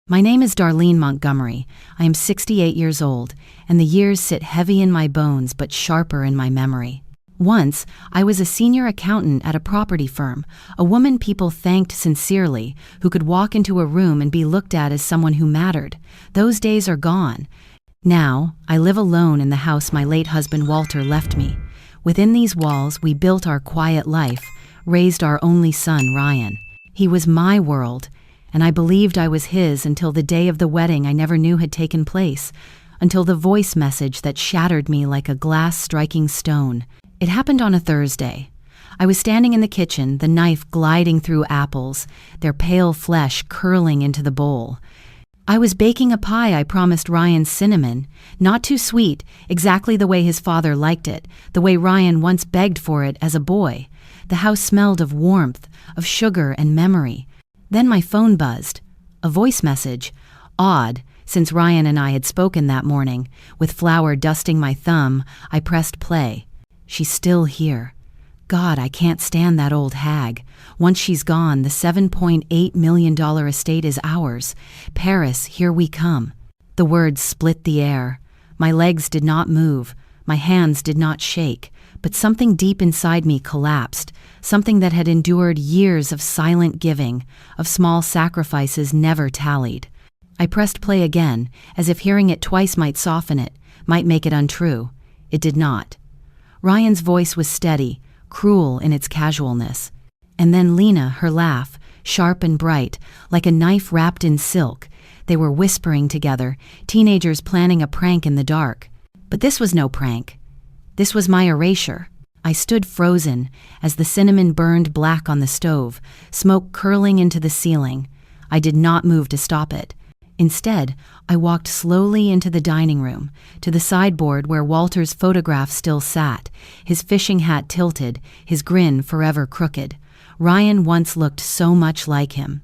My name is Darlene Montgomery. I am 68 years old, and the years sit heavy in my bones but sharper in my memory. Once, I was a senior accountant at a property firm, a woman people thanked sincerely, who could walk into a room and be looked at as someone who mattered. Those days are gone. Now, I live alone in the house my late husband Walter left me. Within these walls, we built our quiet life, raised our only son, Ryan. He was my world, and I believed I was his until the day of the wedding I never knew had taken place, until the voice message that shattered me like a glass striking stone. It happened on a Thursday. I was standing in the kitchen, the knife gliding through apples, their pale flesh curling into the bowl. I was baking a pie I promised Ryan cinnamon, not too sweet, exactly the way his father liked it, the way Ryan once begged for it as a boy. The house smelled of warmth, of sugar and memory. Then my phone buzzed. A voice message. Odd, since Ryan and I had spoken that morning. With flour dusting my thumb, I pressed play. She's still here. God, I can't stand that old hag. Once she's gone, the $7.8 million estate is ours. Paris, here we come. The words split the air. My legs did not move. My hands did not shake. But something deep inside me collapsed, something that had endured years of silent giving, of small sacrifices never tallied. I pressed play again, as if hearing it twice might soften it, might make it untrue. It did not. Ryan's voice was steady, cruel in its casualness. And then Lena, her laugh, sharp and bright, like a knife wrapped in silk. They were whispering together, teenagers planning a prank in the dark. But this was no prank. This was my erasure. I stood frozen as the cinnamon burned black on the stove, smoke curling into the ceiling. I did not move to stop it. Instead, I walked slowly into the dining room, to the sideboard where Walter's photograph still sat, his fishing hat tilted, his grin forever crooked. Ryan once looked so much like him.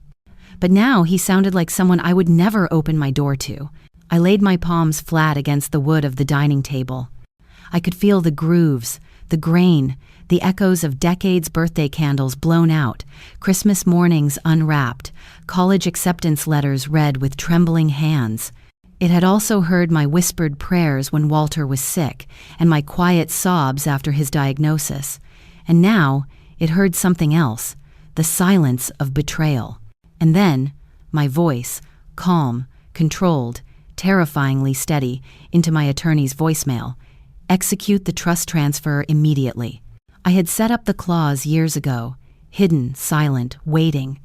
But now he sounded like someone I would never open my door to. I laid my palms flat against the wood of the dining table. I could feel the grooves, the grain, the echoes of decades' birthday candles blown out, Christmas mornings unwrapped, college acceptance letters read with trembling hands. It had also heard my whispered prayers when Walter was sick, and my quiet sobs after his diagnosis. And now it heard something else, the silence of betrayal. And then my voice, calm, controlled, terrifyingly steady, into my attorney's voicemail. Execute the trust transfer immediately. I had set up the clause years ago, hidden, silent, waiting.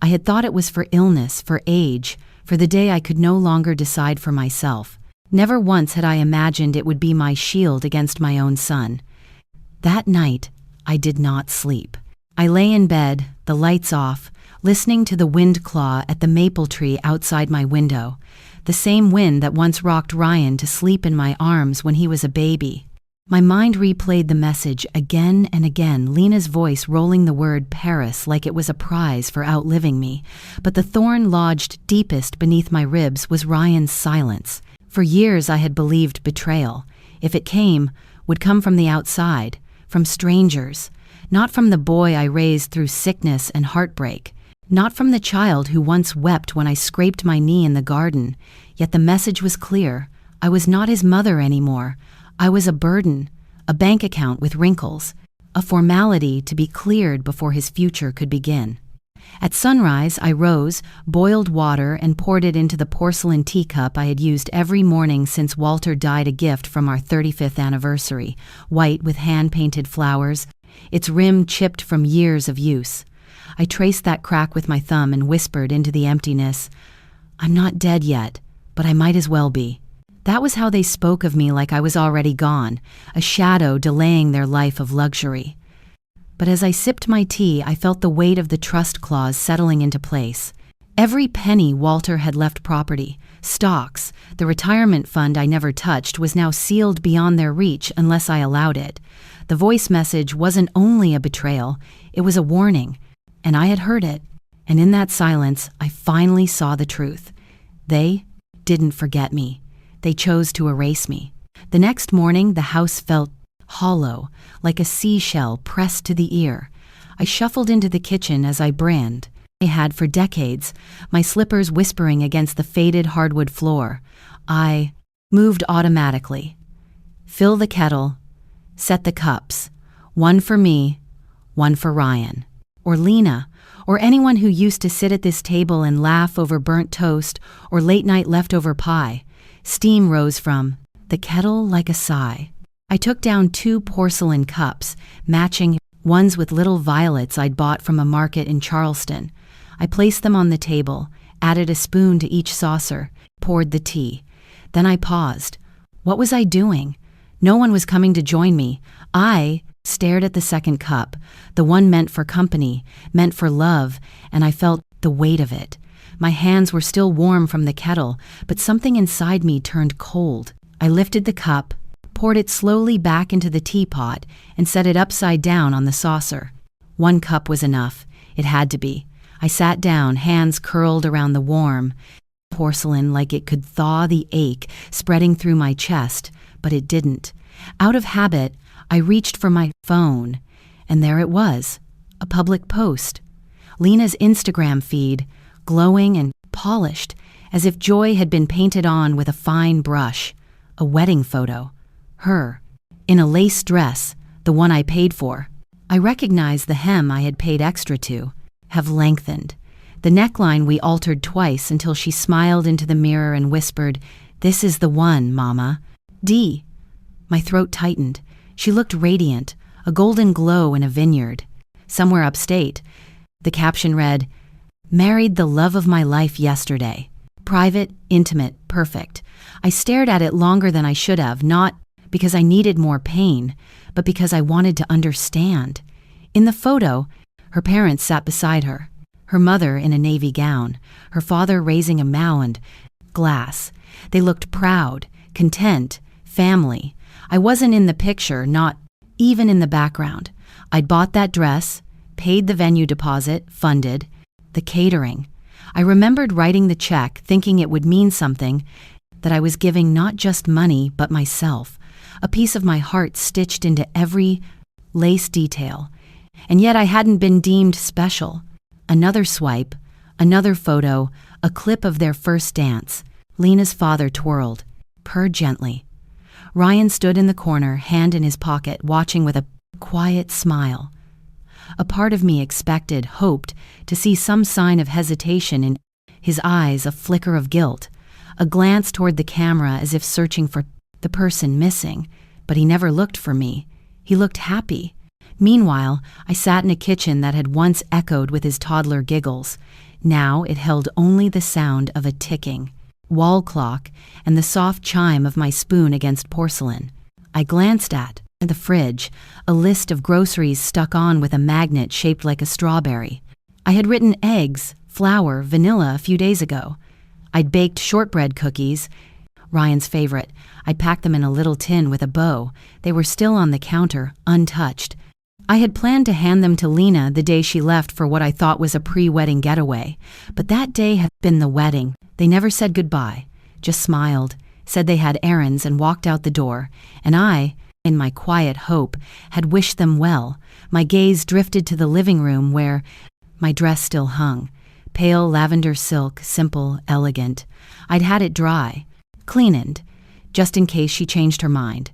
I had thought it was for illness, for age, for the day I could no longer decide for myself. Never once had I imagined it would be my shield against my own son. That night, I did not sleep. I lay in bed, the lights off, listening to the wind claw at the maple tree outside my window, the same wind that once rocked Ryan to sleep in my arms when he was a baby. My mind replayed the message again and again, Lena's voice rolling the word Paris like it was a prize for outliving me. But the thorn lodged deepest beneath my ribs was Ryan's silence. For years I had believed betrayal, if it came, would come from the outside, from strangers, not from the boy I raised through sickness and heartbreak. Not from the child who once wept when I scraped my knee in the garden. Yet the message was clear. I was not his mother anymore. I was a burden, a bank account with wrinkles, a formality to be cleared before his future could begin. At sunrise, I rose, boiled water, and poured it into the porcelain teacup I had used every morning since Walter died, a gift from our 35th anniversary, white with hand-painted flowers, its rim chipped from years of use. I traced that crack with my thumb and whispered into the emptiness, "I'm not dead yet, but I might as well be." That was how they spoke of me, like I was already gone, a shadow delaying their life of luxury. But as I sipped my tea, I felt the weight of the trust clause settling into place. Every penny Walter had left property, stocks, the retirement fund I never touched, was now sealed beyond their reach unless I allowed it. The voice message wasn't only a betrayal, it was a warning. And I had heard it, and in that silence, I finally saw the truth. They didn't forget me. They chose to erase me. The next morning, the house felt hollow, like a seashell pressed to the ear. I shuffled into the kitchen as I grinned. I had for decades, my slippers whispering against the faded hardwood floor. I moved automatically. Fill the kettle, set the cups, one for me, one for Ryan, or Lena, or anyone who used to sit at this table and laugh over burnt toast or late-night leftover pie. Steam rose from the kettle like a sigh. I took down 2 porcelain cups, matching ones with little violets I'd bought from a market in Charleston. I placed them on the table, added a spoon to each saucer, poured the tea. Then I paused. What was I doing? No one was coming to join me. I stared at the second cup, the one meant for company, meant for love, and I felt the weight of it. My hands were still warm from the kettle, but something inside me turned cold. I lifted the cup, poured it slowly back into the teapot, and set it upside down on the saucer. 1 cup was enough. It had to be. I sat down, hands curled around the warm porcelain like it could thaw the ache spreading through my chest, but it didn't. Out of habit, I reached for my phone, and there it was, a public post. Lena's Instagram feed, glowing and polished, as if joy had been painted on with a fine brush. A wedding photo. Her, in a lace dress, the one I paid for. I recognized the hem I had paid extra to, have lengthened. The neckline we altered twice until she smiled into the mirror and whispered, "This is the one, Mama." D. My throat tightened. She looked radiant, a golden glow in a vineyard. Somewhere upstate, the caption read, "Married the love of my life yesterday." Private, intimate, perfect. I stared at it longer than I should have, not because I needed more pain, but because I wanted to understand. In the photo, her parents sat beside her. Her mother in a navy gown, her father raising a mound, glass. They looked proud, content, family. I wasn't in the picture, not even in the background. I'd bought that dress, paid the venue deposit, funded, the catering. I remembered writing the check, thinking it would mean something, that I was giving not just money, but myself, a piece of my heart stitched into every lace detail. And yet I hadn't been deemed special. Another swipe, another photo, a clip of their first dance. Lena's father twirled, purred gently. Ryan stood in the corner, hand in his pocket, watching with a quiet smile. A part of me expected, hoped, to see some sign of hesitation in his eyes, a flicker of guilt, a glance toward the camera as if searching for the person missing, but he never looked for me. He looked happy. Meanwhile, I sat in a kitchen that had once echoed with his toddler giggles. Now it held only the sound of a ticking wall clock and the soft chime of my spoon against porcelain. I glanced at the fridge, a list of groceries stuck on with a magnet shaped like a strawberry. I had written eggs, flour, vanilla a few days ago. I'd baked shortbread cookies, Ryan's favorite. I'd packed them in a little tin with a bow. They were still on the counter, untouched. I had planned to hand them to Lena the day she left for what I thought was a pre-wedding getaway. But that day had been the wedding. They never said goodbye, just smiled, said they had errands and walked out the door. And I, in my quiet hope, had wished them well. My gaze drifted to the living room where my dress still hung. Pale lavender silk, simple, elegant. I'd had it dry, cleaned, just in case she changed her mind.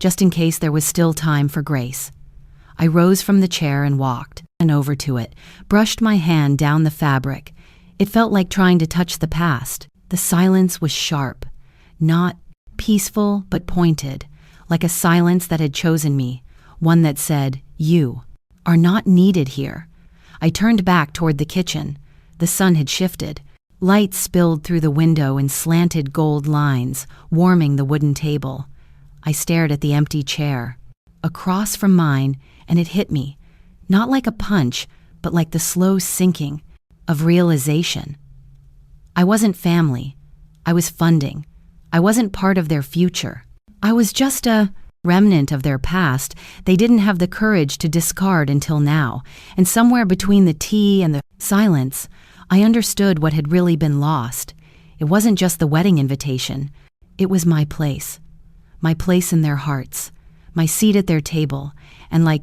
Just in case there was still time for grace. I rose from the chair and walked over to it, brushed my hand down the fabric. It felt like trying to touch the past. The silence was sharp, not peaceful but pointed, like a silence that had chosen me, one that said, "You are not needed here." I turned back toward the kitchen. The sun had shifted. Light spilled through the window in slanted gold lines, warming the wooden table. I stared at the empty chair, across from mine, and it hit me, not like a punch, but like the slow sinking of realization. I wasn't family. I was funding. I wasn't part of their future. I was just a remnant of their past they didn't have the courage to discard until now, and somewhere between the tea and the silence, I understood what had really been lost. It wasn't just the wedding invitation. It was my place in their hearts, my seat at their table, and like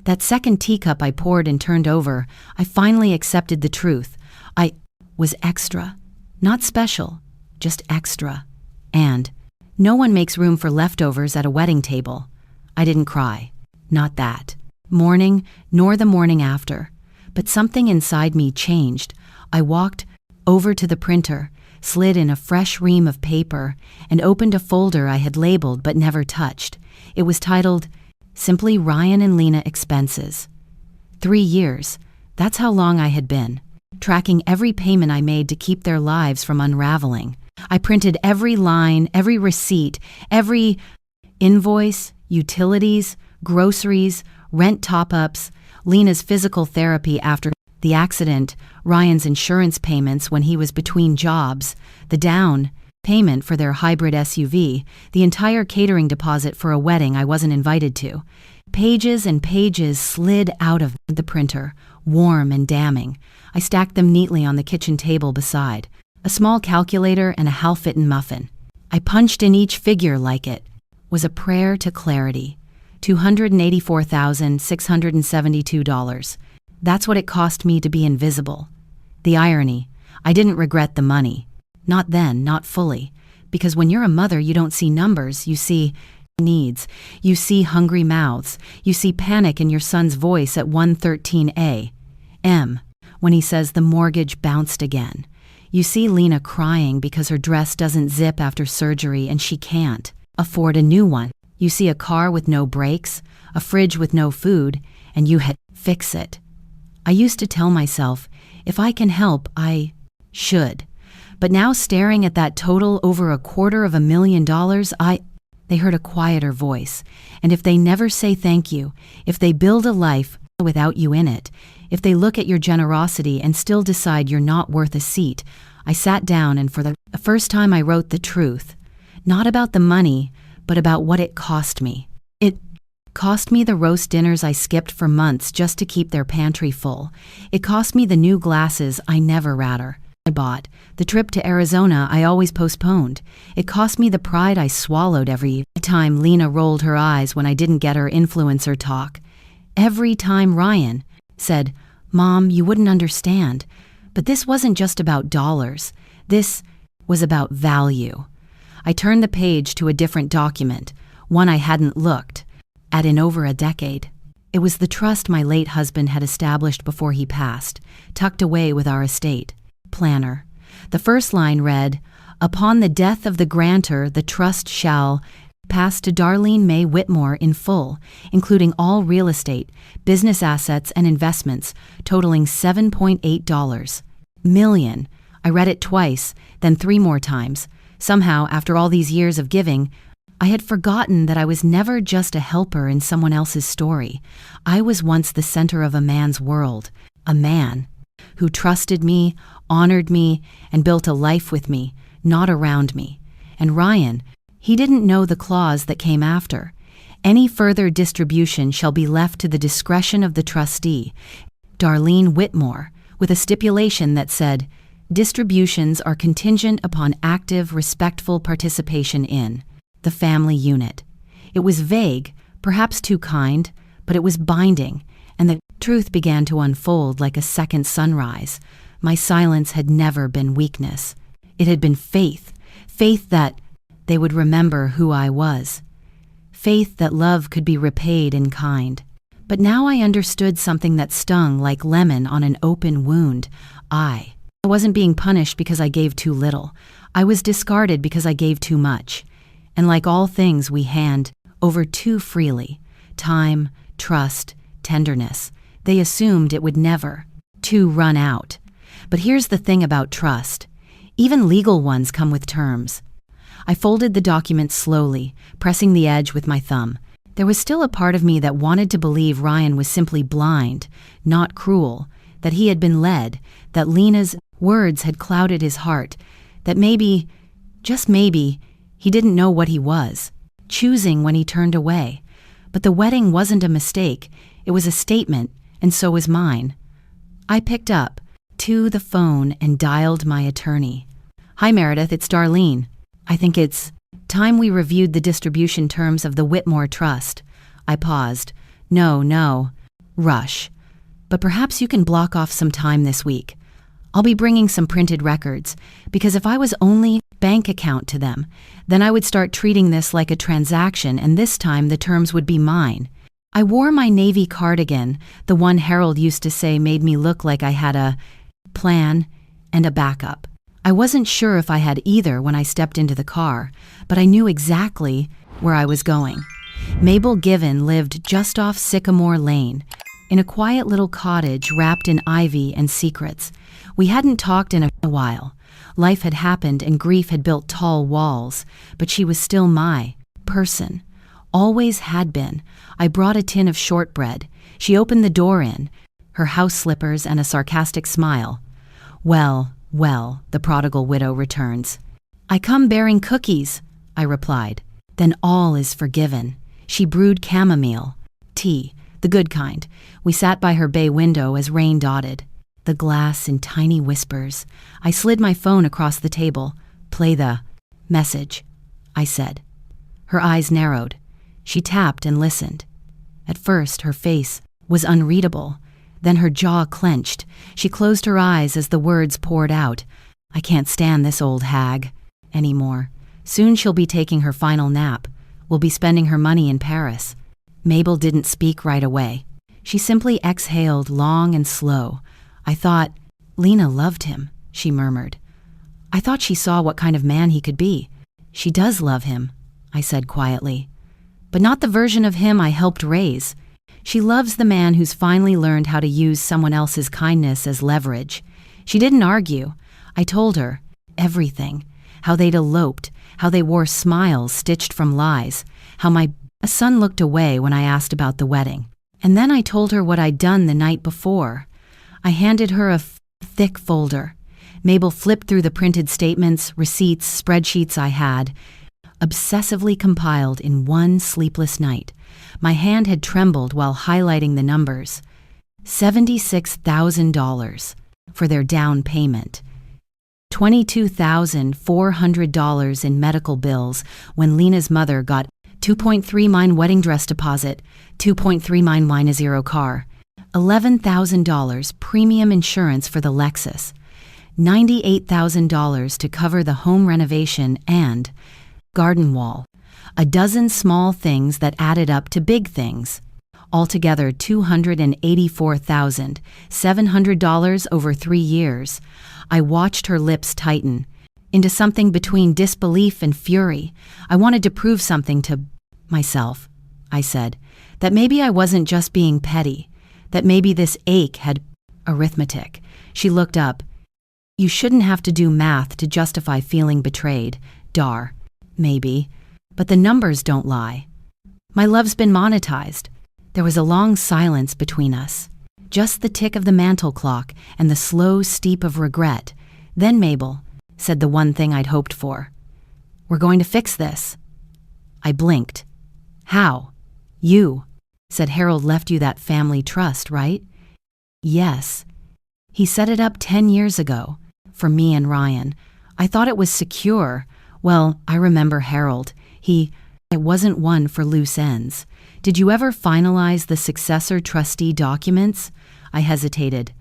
That second teacup I poured and turned over, I finally accepted the truth. I was extra. Not special, just extra. And no one makes room for leftovers at a wedding table. I didn't cry. Not that morning, nor the morning after. But something inside me changed. I walked over to the printer, slid in a fresh ream of paper, and opened a folder I had labeled but never touched. It was titled, simply Ryan and Lena Expenses. 3 years, that's how long I had been, tracking every payment I made to keep their lives from unraveling. I printed every line, every receipt, every invoice, utilities, groceries, rent top-ups, Lena's physical therapy after the accident, Ryan's insurance payments when he was between jobs, the down payment for their hybrid SUV, the entire catering deposit for a wedding I wasn't invited to. Pages and pages slid out of the printer, warm and damning. I stacked them neatly on the kitchen table beside, a small calculator and a half-eaten muffin. I punched in each figure like it was a prayer to clarity. $284,672. That's what it cost me to be invisible. The irony, I didn't regret the money. Not then, not fully. Because when you're a mother, you don't see numbers, you see needs. You see hungry mouths. You see panic in your son's voice at 1:13 a.m. when he says the mortgage bounced again. You see Lena crying because her dress doesn't zip after surgery and she can't afford a new one. You see a car with no brakes, a fridge with no food, and you had to fix it. I used to tell myself, if I can help, I should. But now staring at that total over $250,000, they heard a quieter voice. And if they never say thank you, if they build a life without you in it, if they look at your generosity and still decide you're not worth a seat, I sat down and for the first time I wrote the truth. Not about the money, but about what it cost me. It cost me the roast dinners I skipped for months just to keep their pantry full. It cost me the new glasses I never bought, the trip to Arizona I always postponed. It cost me the pride I swallowed every time Lena rolled her eyes when I didn't get her influencer talk. Every time Ryan said, "Mom, you wouldn't understand." But this wasn't just about dollars. This was about value. I turned the page to a different document, one I hadn't looked at in over a decade. It was the trust my late husband had established before he passed, tucked away with our estate planner. The first line read, "Upon the death of the grantor, the trust shall pass to Darlene May Whitmore in full, including all real estate, business assets, and investments, totaling $7.8 million. I read it twice, then 3 more times. Somehow, after all these years of giving, I had forgotten that I was never just a helper in someone else's story. I was once the center of a man's world, a man who trusted me, honored me, and built a life with me, not around me. And Ryan, he didn't know the clause that came after. Any further distribution shall be left to the discretion of the trustee, Darlene Whitmore, with a stipulation that said, distributions are contingent upon active, respectful participation in the family unit. It was vague, perhaps too kind, but it was binding, and the truth began to unfold like a second sunrise. My silence had never been weakness. It had been faith. Faith that they would remember who I was. Faith that love could be repaid in kind. But now I understood something that stung like lemon on an open wound. I wasn't being punished because I gave too little. I was discarded because I gave too much. And like all things we hand over too freely, time, trust, tenderness, they assumed it would never, run out. But here's the thing about trust. Even legal ones come with terms. I folded the document slowly, pressing the edge with my thumb. There was still a part of me that wanted to believe Ryan was simply blind, not cruel, that he had been led, that Lena's words had clouded his heart, that maybe, just maybe, he didn't know what he was, choosing when he turned away. But the wedding wasn't a mistake, it was a statement, and so was mine. I picked up to the phone and dialed my attorney. "Hi Meredith, it's Darlene. I think it's time we reviewed the distribution terms of the Whitmore Trust." I paused. No, rush. But perhaps you can block off some time this week. I'll be bringing some printed records, because if I was only bank account to them, then I would start treating this like a transaction, and this time the terms would be mine. I wore my navy cardigan, the one Harold used to say made me look like I had a plan and a backup. I wasn't sure if I had either when I stepped into the car, but I knew exactly where I was going. Mabel Given lived just off Sycamore Lane, in a quiet little cottage wrapped in ivy and secrets. We hadn't talked in a while. Life had happened and grief had built tall walls, but she was still my person. Always had been. I brought a tin of shortbread. She opened the door in, her house slippers and a sarcastic smile. Well, the prodigal widow returns. I come bearing cookies, I replied. Then all is forgiven. She brewed chamomile tea, the good kind. We sat by her bay window as rain dotted the glass in tiny whispers. I slid my phone across the table. Play the message, I said. Her eyes narrowed. She tapped and listened. At first, her face was unreadable. Then her jaw clenched. She closed her eyes as the words poured out. I can't stand this old hag anymore. Soon she'll be taking her final nap. We'll be spending her money in Paris. Mabel didn't speak right away. She simply exhaled long and slow. I thought, Lena loved him, she murmured. I thought she saw what kind of man he could be. She does love him, I said quietly. But not the version of him I helped raise. She loves the man who's finally learned how to use someone else's kindness as leverage. She didn't argue. I told her everything. How they'd eloped, how they wore smiles stitched from lies, how my son looked away when I asked about the wedding. And then I told her what I'd done the night before. I handed her a thick folder. Mabel flipped through the printed statements, receipts, spreadsheets I had, obsessively compiled in one sleepless night. My hand had trembled while highlighting the numbers. $76,000 for their down payment. $22,400 in medical bills when Lena's mother got 2.3 mine wedding dress deposit, 2.3 mine a zero car, $11,000 premium insurance for the Lexus, $98,000 to cover the home renovation and garden wall, a dozen small things that added up to big things. Altogether $284,700 over 3 years. I watched her lips tighten into something between disbelief and fury. I wanted to prove something to myself, I said, that maybe I wasn't just being petty, that maybe this ache had arithmetic. She looked up. You shouldn't have to do math to justify feeling betrayed, Dar. Maybe. But the numbers don't lie. My love's been monetized. There was a long silence between us. Just the tick of the mantel clock and the slow steep of regret. Then Mabel said the one thing I'd hoped for. We're going to fix this. I blinked. How? You, said Harold left you that family trust, right? Yes. He set it up 10 years ago, for me and Ryan. I thought it was secure. Well, I remember Harold. It wasn't one for loose ends. Did you ever finalize the successor trustee documents? I hesitated.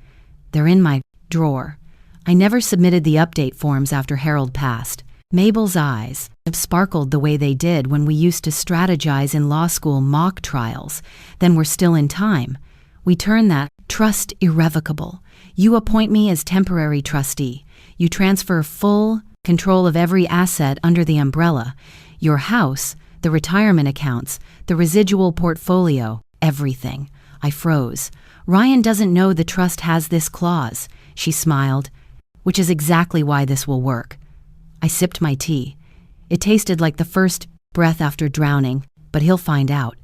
They're in my drawer. I never submitted the update forms after Harold passed. Mabel's eyes sparkled the way they did when we used to strategize in law school mock trials. Then we're still in time. We turn that trust irrevocable. You appoint me as temporary trustee. You transfer full control of every asset under the umbrella. Your house, the retirement accounts, the residual portfolio, everything. I froze. Ryan doesn't know the trust has this clause, she smiled, which is exactly why this will work. I sipped my tea. It tasted like the first breath after drowning, but he'll find out.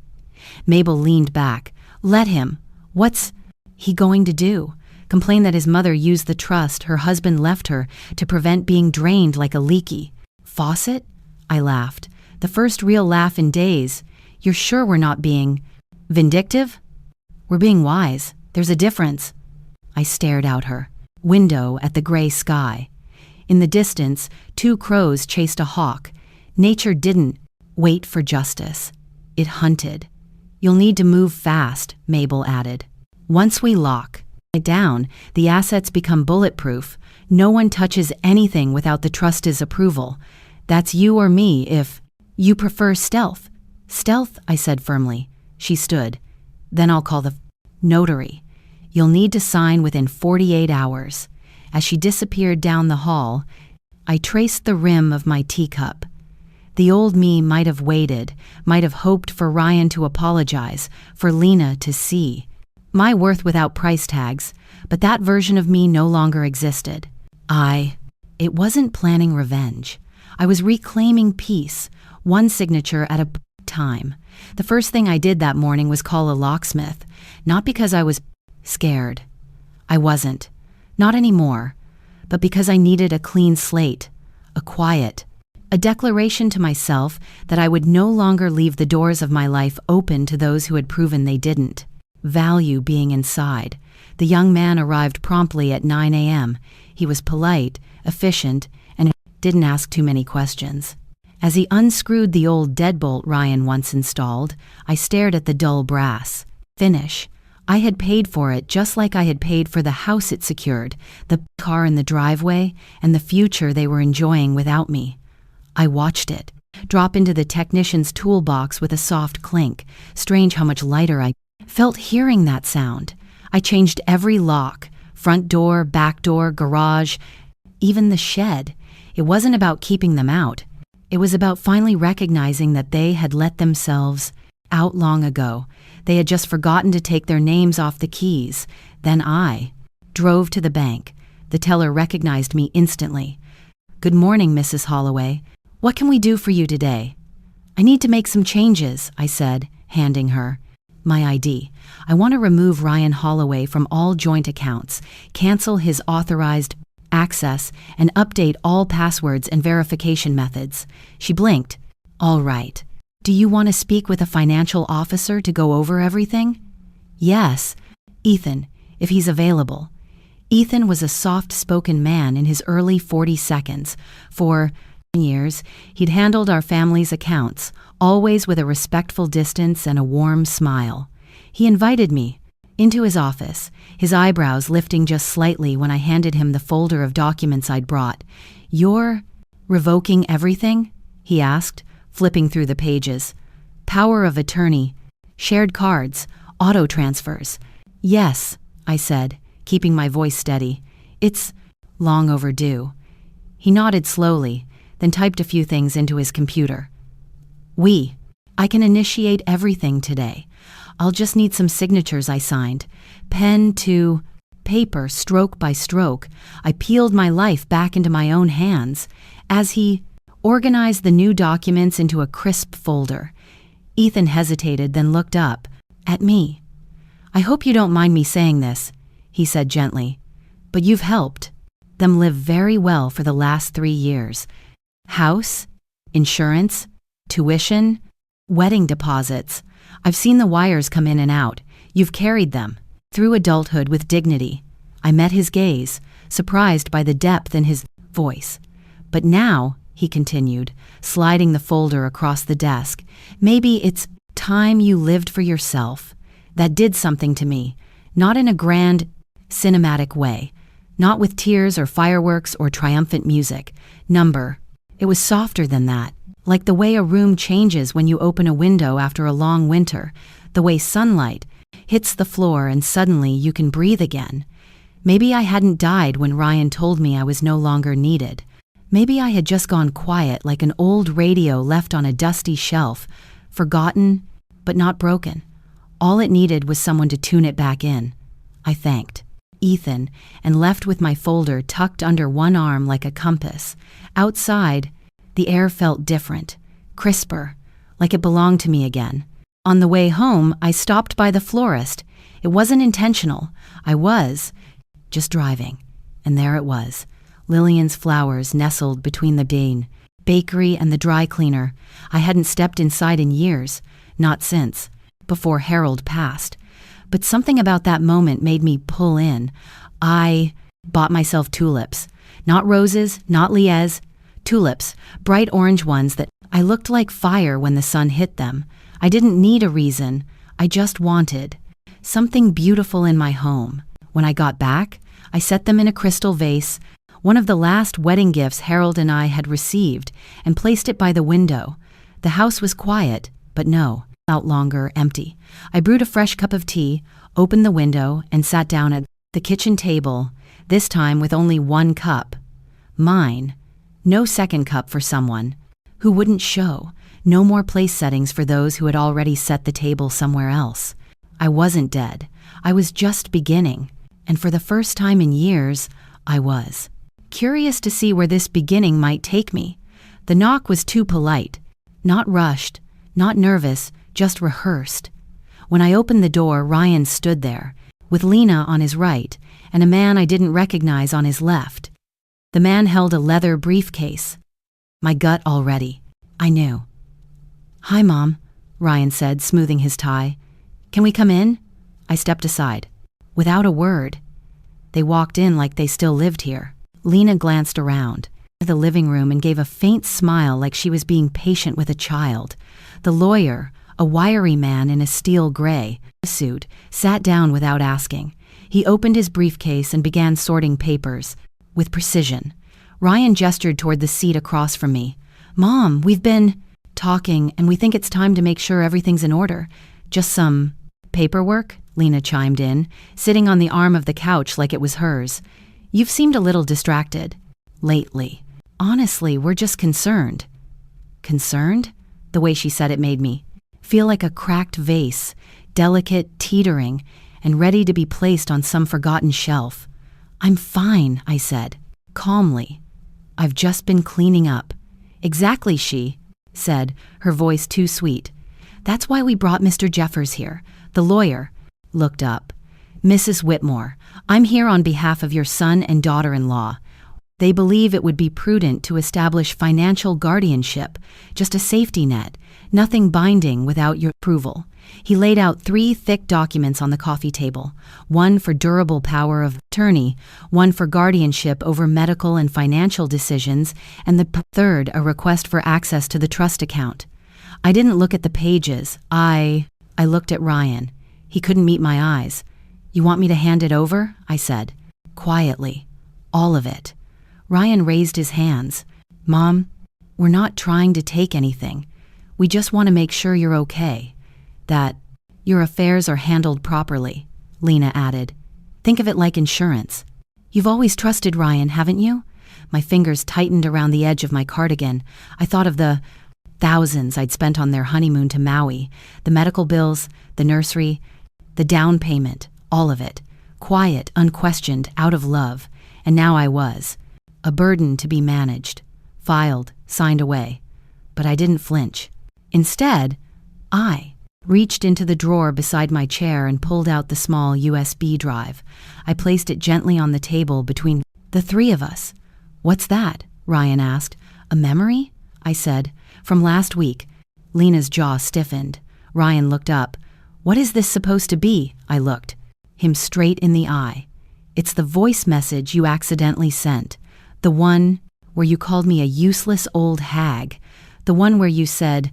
Mabel leaned back. Let him. What's he going to do? Complain that his mother used the trust her husband left her to prevent being drained like a leaky faucet? I laughed. The first real laugh in days. You're sure we're not being vindictive? We're being wise. There's a difference. I stared out her window at the gray sky. In the distance, 2 crows chased a hawk. Nature didn't wait for justice. It hunted. You'll need to move fast, Mabel added. Once we lock it down, the assets become bulletproof. No one touches anything without the trust's approval. That's you or me if you prefer stealth. Stealth, I said firmly. She stood. Then I'll call the notary. You'll need to sign within 48 hours. As she disappeared down the hall, I traced the rim of my teacup. The old me might have waited, might have hoped for Ryan to apologize, for Lena to see my worth without price tags, but that version of me no longer existed. It wasn't planning revenge. I was reclaiming peace, one signature at a time. The first thing I did that morning was call a locksmith, not because I was scared. I wasn't. Not anymore. But because I needed a clean slate, a declaration to myself that I would no longer leave the doors of my life open to those who had proven they didn't value being inside. The young man arrived promptly at 9 a.m. He was polite, efficient, and didn't ask too many questions. As he unscrewed the old deadbolt Ryan once installed, I stared at the dull brass finish. I had paid for it just like I had paid for the house it secured, the car in the driveway, and the future they were enjoying without me. I watched it drop into the technician's toolbox with a soft clink. Strange how much lighter I felt hearing that sound. I changed every lock, front door, back door, garage, even the shed. It wasn't about keeping them out. It was about finally recognizing that they had let themselves out long ago. They had just forgotten to take their names off the keys. Then I drove to the bank. The teller recognized me instantly. "Good morning, Mrs. Holloway. What can we do for you today?" "I need to make some changes," I said, handing her my ID. "I want to remove Ryan Holloway from all joint accounts, cancel his authorized access, and update all passwords and verification methods." She blinked. "All right. Do you want to speak with a financial officer to go over everything?" "Yes, Ethan, if he's available." Ethan was a soft-spoken man in his early 40s. For years, he'd handled our family's accounts, always with a respectful distance and a warm smile. He invited me into his office, his eyebrows lifting just slightly when I handed him the folder of documents I'd brought. "You're revoking everything?" he asked, flipping through the pages. "Power of attorney, shared cards, auto transfers." "Yes," I said, keeping my voice steady. "It's long overdue." He nodded slowly, then typed a few things into his computer. I can initiate everything today. I'll just need some signatures," I signed. Pen to paper, stroke by stroke, I peeled my life back into my own hands as he organized the new documents into a crisp folder. Ethan hesitated, then looked up at me. "I hope you don't mind me saying this," he said gently, "but you've helped them live very well for the last 3 years. House, insurance, tuition, wedding deposits. I've seen the wires come in and out. You've carried them through adulthood with dignity." I met his gaze, surprised by the depth in his voice. "But now," he continued, sliding the folder across the desk, "maybe it's time you lived for yourself." That did something to me, not in a grand, cinematic way, not with tears or fireworks or triumphant music. It was softer than that, like the way a room changes when you open a window after a long winter, the way sunlight hits the floor and suddenly you can breathe again. Maybe I hadn't died when Ryan told me I was no longer needed. Maybe I had just gone quiet like an old radio left on a dusty shelf, forgotten but not broken. All it needed was someone to tune it back in. I thanked Ethan and left with my folder tucked under one arm like a compass. Outside, the air felt different, crisper, like it belonged to me again. On the way home, I stopped by the florist. It wasn't intentional. I was just driving, and there it was. Lillian's flowers nestled between the bakery and the dry cleaner. I hadn't stepped inside in years, not since, before Harold passed. But something about that moment made me pull in. I bought myself tulips. Not roses, not lies, tulips, bright orange ones that I looked like fire when the sun hit them. I didn't need a reason. I just wanted something beautiful in my home. When I got back, I set them in a crystal vase, one of the last wedding gifts Harold and I had received, and placed it by the window. The house was quiet, but no longer empty. I brewed a fresh cup of tea, opened the window, and sat down at the kitchen table, this time with only one cup. Mine. No second cup for someone who wouldn't show. No more place settings for those who had already set the table somewhere else. I wasn't dead. I was just beginning. And for the first time in years, I was curious to see where this beginning might take me. The knock was too polite. Not rushed, not nervous, just rehearsed. When I opened the door, Ryan stood there, with Lena on his right, and a man I didn't recognize on his left. The man held a leather briefcase. My gut already. I knew. "Hi, Mom," Ryan said, smoothing his tie. "Can we come in?" I stepped aside. Without a word. They walked in like they still lived here. Lena glanced around the living room and gave a faint smile like she was being patient with a child. The lawyer, a wiry man in a steel gray suit, sat down without asking. He opened his briefcase and began sorting papers, with precision. Ryan gestured toward the seat across from me. "Mom, we've been talking, and we think it's time to make sure everything's in order. Just some paperwork," Lena chimed in, sitting on the arm of the couch like it was hers. "You've seemed a little distracted lately. Honestly, we're just concerned." Concerned? The way she said it made me feel like a cracked vase, delicate, teetering, and ready to be placed on some forgotten shelf. "I'm fine," I said, calmly. "I've just been cleaning up." "Exactly," she said, her voice too sweet. "That's why we brought Mr. Jeffers here." The lawyer looked up. "Mrs. Whitmore, I'm here on behalf of your son and daughter-in-law. They believe it would be prudent to establish financial guardianship, just a safety net, nothing binding without your approval." He laid out 3 thick documents on the coffee table, one for durable power of attorney, one for guardianship over medical and financial decisions, and the third a request for access to the trust account. I didn't look at the pages. I looked at Ryan. He couldn't meet my eyes. "You want me to hand it over?" I said, quietly. "All of it." Ryan raised his hands. "Mom, we're not trying to take anything. We just want to make sure you're okay. That your affairs are handled properly," Lena added. "Think of it like insurance. You've always trusted Ryan, haven't you?" My fingers tightened around the edge of my cardigan. I thought of the thousands I'd spent on their honeymoon to Maui, the medical bills, the nursery, the down payment, all of it. Quiet, unquestioned, out of love. And now I was. A burden to be managed. Filed, signed away. But I didn't flinch. Instead, I reached into the drawer beside my chair and pulled out the small USB drive. I placed it gently on the table between the 3 of us. "What's that?" Ryan asked. "A memory?" I said. "From last week." Lena's jaw stiffened. Ryan looked up. "What is this supposed to be?" I looked him straight in the eye. "It's the voice message you accidentally sent. The one where you called me a useless old hag. The one where you said,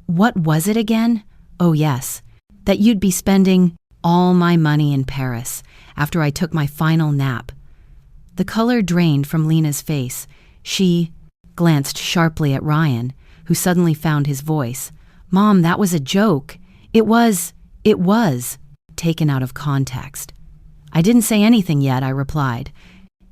what was it again? Oh yes, that you'd be spending all my money in Paris after I took my final nap." The color drained from Lena's face. She glanced sharply at Ryan, who suddenly found his voice. "Mom, that was a joke. It was, taken out of context." "I didn't say anything yet," I replied.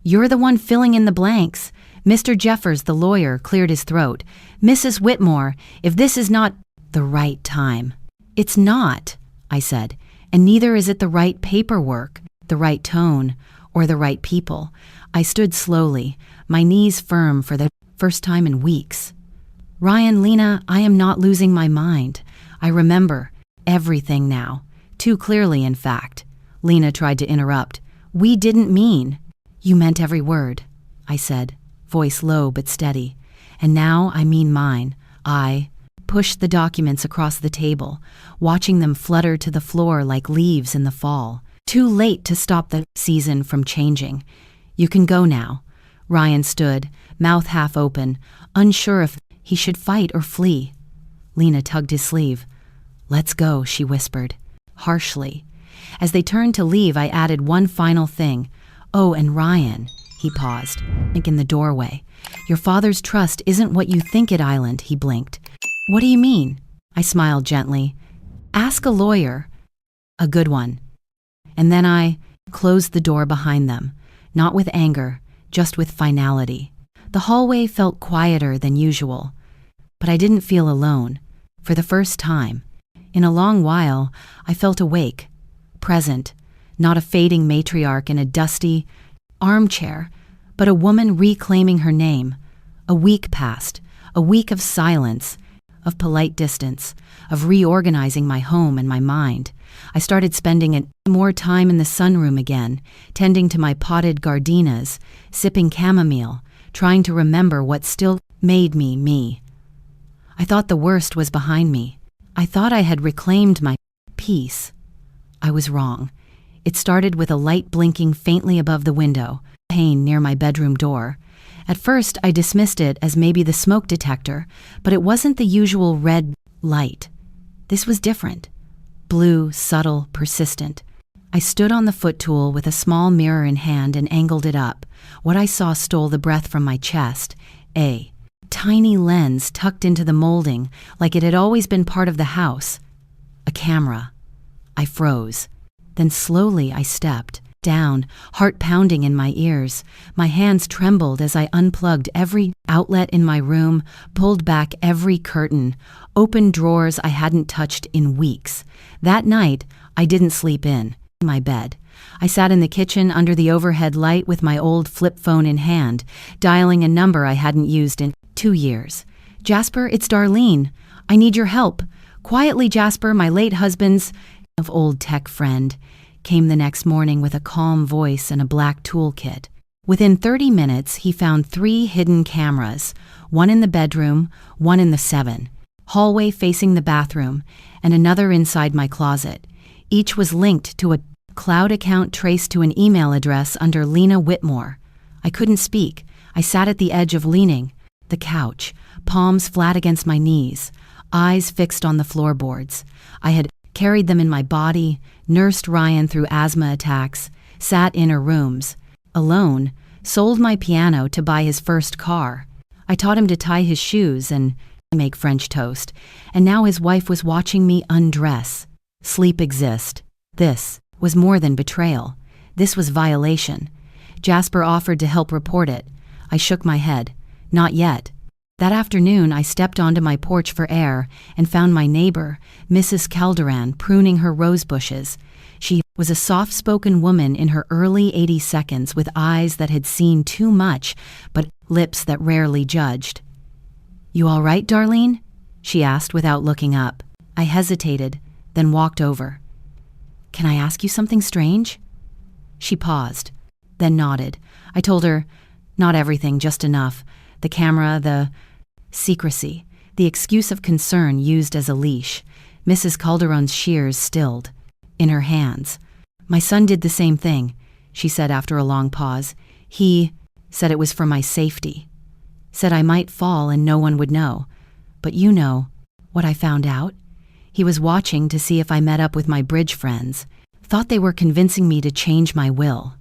"You're the one filling in the blanks." Mr. Jeffers, the lawyer, cleared his throat. "Mrs. Whitmore, if this is not the right time." "It's not," I said, "and neither is it the right paperwork, the right tone, or the right people." I stood slowly, my knees firm for the first time in weeks. "Ryan, Lena, I am not losing my mind. I remember everything now. Too clearly, in fact." Lena tried to interrupt. "We didn't mean." "You meant every word," I said, voice low but steady. "And now I mean mine." I pushed the documents across the table, watching them flutter to the floor like leaves in the fall. Too late to stop the season from changing. "You can go now." Ryan stood, mouth half open, unsure if he should fight or flee. Lena tugged his sleeve. "Let's go," she whispered, harshly. As they turned to leave, I added one final thing. "Oh, and Ryan," he paused, in the doorway. "Your father's trust isn't what you think it, Island," he blinked. "What do you mean?" I smiled gently. "Ask a lawyer. A good one." And then I closed the door behind them, not with anger, just with finality. The hallway felt quieter than usual, but I didn't feel alone. For the first time, in a long while, I felt awake, present, not a fading matriarch in a dusty armchair, but a woman reclaiming her name. A week passed, a week of silence, of polite distance, of reorganizing my home and my mind. I started spending more time in the sunroom again, tending to my potted gardenias, sipping chamomile, trying to remember what still made me me. I thought the worst was behind me. I thought I had reclaimed my peace. I was wrong. It started with a light blinking faintly above the window, a pane near my bedroom door. At first, I dismissed it as maybe the smoke detector, but it wasn't the usual red light. This was different. Blue, subtle, persistent. I stood on the footstool with a small mirror in hand and angled it up. What I saw stole the breath from my chest. A tiny lens tucked into the molding, like it had always been part of the house. A camera. I froze. Then slowly I stepped down, heart pounding in my ears. My hands trembled as I unplugged every outlet in my room, pulled back every curtain, opened drawers I hadn't touched in weeks. That night, I didn't sleep in my bed. I sat in the kitchen under the overhead light with my old flip phone in hand, dialing a number I hadn't used in 2 years. "Jasper, it's Darlene. I need your help." Quietly, Jasper, my late husband's old tech friend, came the next morning with a calm voice and a black toolkit. Within 30 minutes, he found 3 hidden cameras, one in the bedroom, one in the 7, hallway facing the bathroom, and another inside my closet. Each was linked to a cloud account traced to an email address under Lena Whitmore. I couldn't speak. I sat at the edge of the couch, palms flat against my knees, eyes fixed on the floorboards. I had carried them in my body, nursed Ryan through asthma attacks, sat in her rooms, alone, sold my piano to buy his first car. I taught him to tie his shoes and make French toast, and now his wife was watching me undress. Sleep exist. This was more than betrayal. This was violation. Jasper offered to help report it. I shook my head. Not yet. That afternoon, I stepped onto my porch for air and found my neighbor, Mrs. Calderon, pruning her rose bushes. She was a soft-spoken woman in her early 80s with eyes that had seen too much, but lips that rarely judged. "You all right, Darlene?" she asked without looking up. I hesitated, then walked over. "Can I ask you something strange?" She paused, then nodded. I told her, not everything, just enough. The camera, the secrecy, the excuse of concern used as a leash. Mrs. Calderon's shears stilled in her hands. "My son did the same thing," she said after a long pause. "He said it was for my safety. Said I might fall and no one would know. But you know what I found out? He was watching to see if I met up with my bridge friends. Thought they were convincing me to change my will."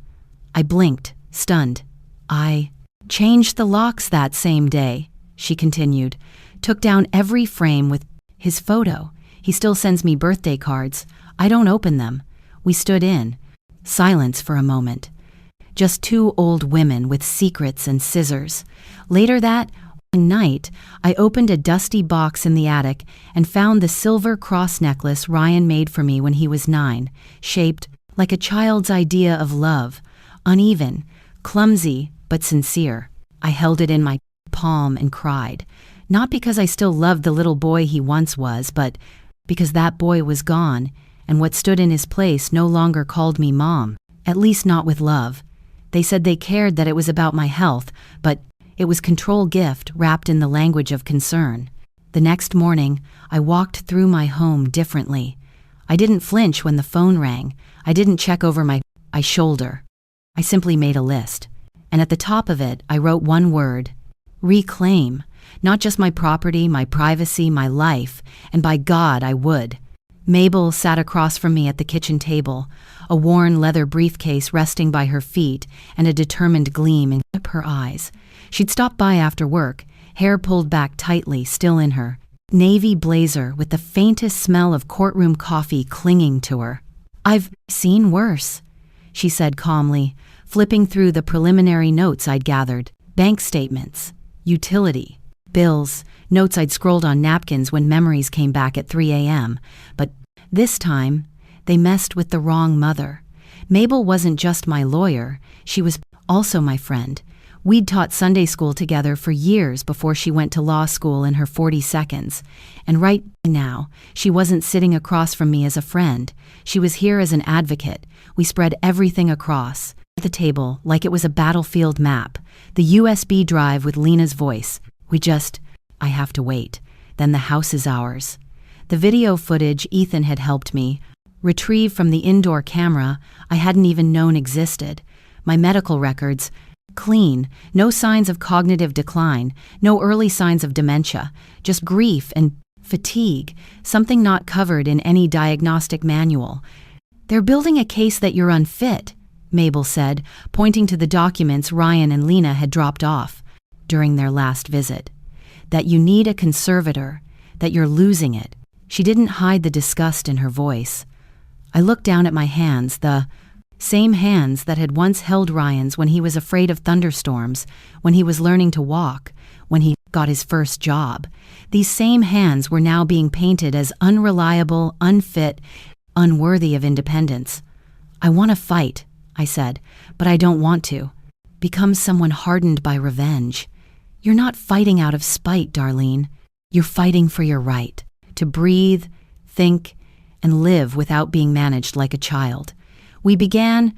I blinked, stunned. "I changed the locks that same day," she continued. "Took down every frame with his photo. He still sends me birthday cards. I don't open them." We stood in silence for a moment. Just 2 old women with secrets and scissors. Later that night, I opened a dusty box in the attic and found the silver cross necklace Ryan made for me when he was 9, shaped like a child's idea of love, uneven, clumsy, but sincere. I held it in my palm and cried, not because I still loved the little boy he once was, but because that boy was gone, and what stood in his place no longer called me Mom, at least not with love. They said they cared that it was about my health, but it was control gift wrapped in the language of concern. The next morning, I walked through my home differently. I didn't flinch when the phone rang. I didn't check over my shoulder. I simply made a list. And at the top of it, I wrote one word: reclaim. Not just my property, my privacy, my life, and by God, I would. Mabel sat across from me at the kitchen table, a worn leather briefcase resting by her feet and a determined gleam in her eyes. She'd stopped by after work, hair pulled back tightly, still in her navy blazer with the faintest smell of courtroom coffee clinging to her. "I've seen worse," she said calmly, flipping through the preliminary notes I'd gathered. Bank statements, utility, bills, notes I'd scrolled on napkins when memories came back at 3 a.m. But this time, they messed with the wrong mother. Mabel wasn't just my lawyer, she was also my friend. We'd taught Sunday school together for years before she went to law school in her 42nds. And right now, she wasn't sitting across from me as a friend. She was here as an advocate. We spread everything across the table like it was a battlefield map. The USB drive with Lena's voice. I have to wait. Then the house is ours. The video footage Ethan had helped me retrieve from the indoor camera I hadn't even known existed. My medical records, clean, no signs of cognitive decline, no early signs of dementia, just grief and fatigue, something not covered in any diagnostic manual. "They're building a case that you're unfit," Mabel said, pointing to the documents Ryan and Lena had dropped off during their last visit. "That you need a conservator, that you're losing it." She didn't hide the disgust in her voice. I looked down at my hands, the same hands that had once held Ryan's when he was afraid of thunderstorms, when he was learning to walk, when he got his first job. These same hands were now being painted as unreliable, unfit, unworthy of independence. "I want to fight," I said, "but I don't want to become someone hardened by revenge." "You're not fighting out of spite, Darlene. You're fighting for your right to breathe, think, and live without being managed like a child." We began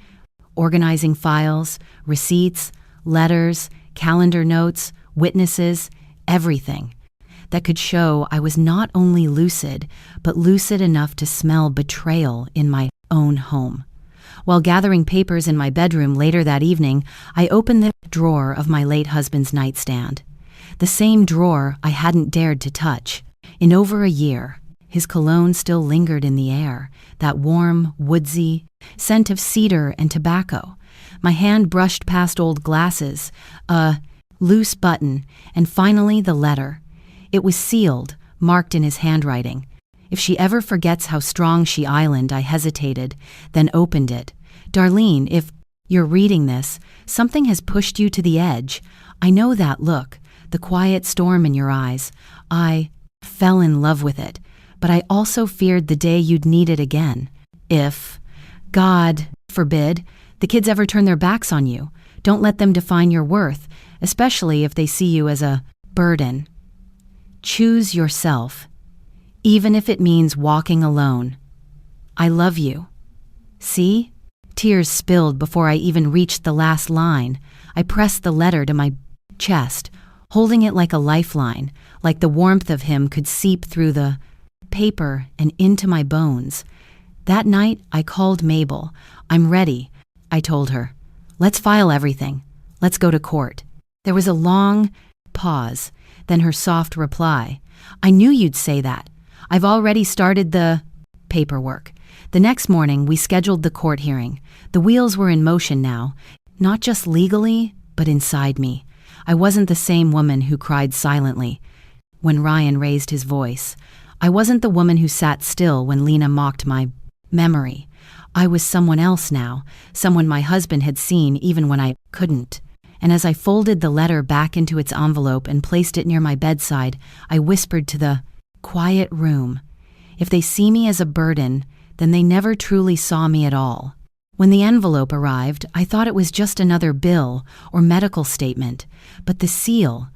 organizing files, receipts, letters, calendar notes, witnesses, everything that could show I was not only lucid, but lucid enough to smell betrayal in my own home. While gathering papers in my bedroom later that evening, I opened the drawer of my late husband's nightstand. The same drawer I hadn't dared to touch in over a year. His cologne still lingered in the air, that warm, woodsy scent of cedar and tobacco. My hand brushed past old glasses, a loose button, and finally the letter. It was sealed, marked in his handwriting. If she ever forgets how strong she island, I hesitated, then opened it. "Darlene, if you're reading this, something has pushed you to the edge. I know that look, the quiet storm in your eyes. I fell in love with it, but I also feared the day you'd need it again. If, God forbid, the kids ever turn their backs on you, don't let them define your worth, especially if they see you as a burden. Choose yourself, even if it means walking alone. I love you." See? Tears spilled before I even reached the last line. I pressed the letter to my chest, holding it like a lifeline, like the warmth of him could seep through the paper and into my bones. That night, I called Mabel. "I'm ready," I told her. "Let's file everything. Let's go to court." There was a long pause, then her soft reply. "I knew you'd say that. I've already started the paperwork." The next morning, we scheduled the court hearing. The wheels were in motion now, not just legally, but inside me. I wasn't the same woman who cried silently when Ryan raised his voice. I wasn't the woman who sat still when Lena mocked my memory. I was someone else now, someone my husband had seen even when I couldn't. And as I folded the letter back into its envelope and placed it near my bedside, I whispered to the quiet room, "If they see me as a burden, then they never truly saw me at all." When the envelope arrived, I thought it was just another bill or medical statement, but the seal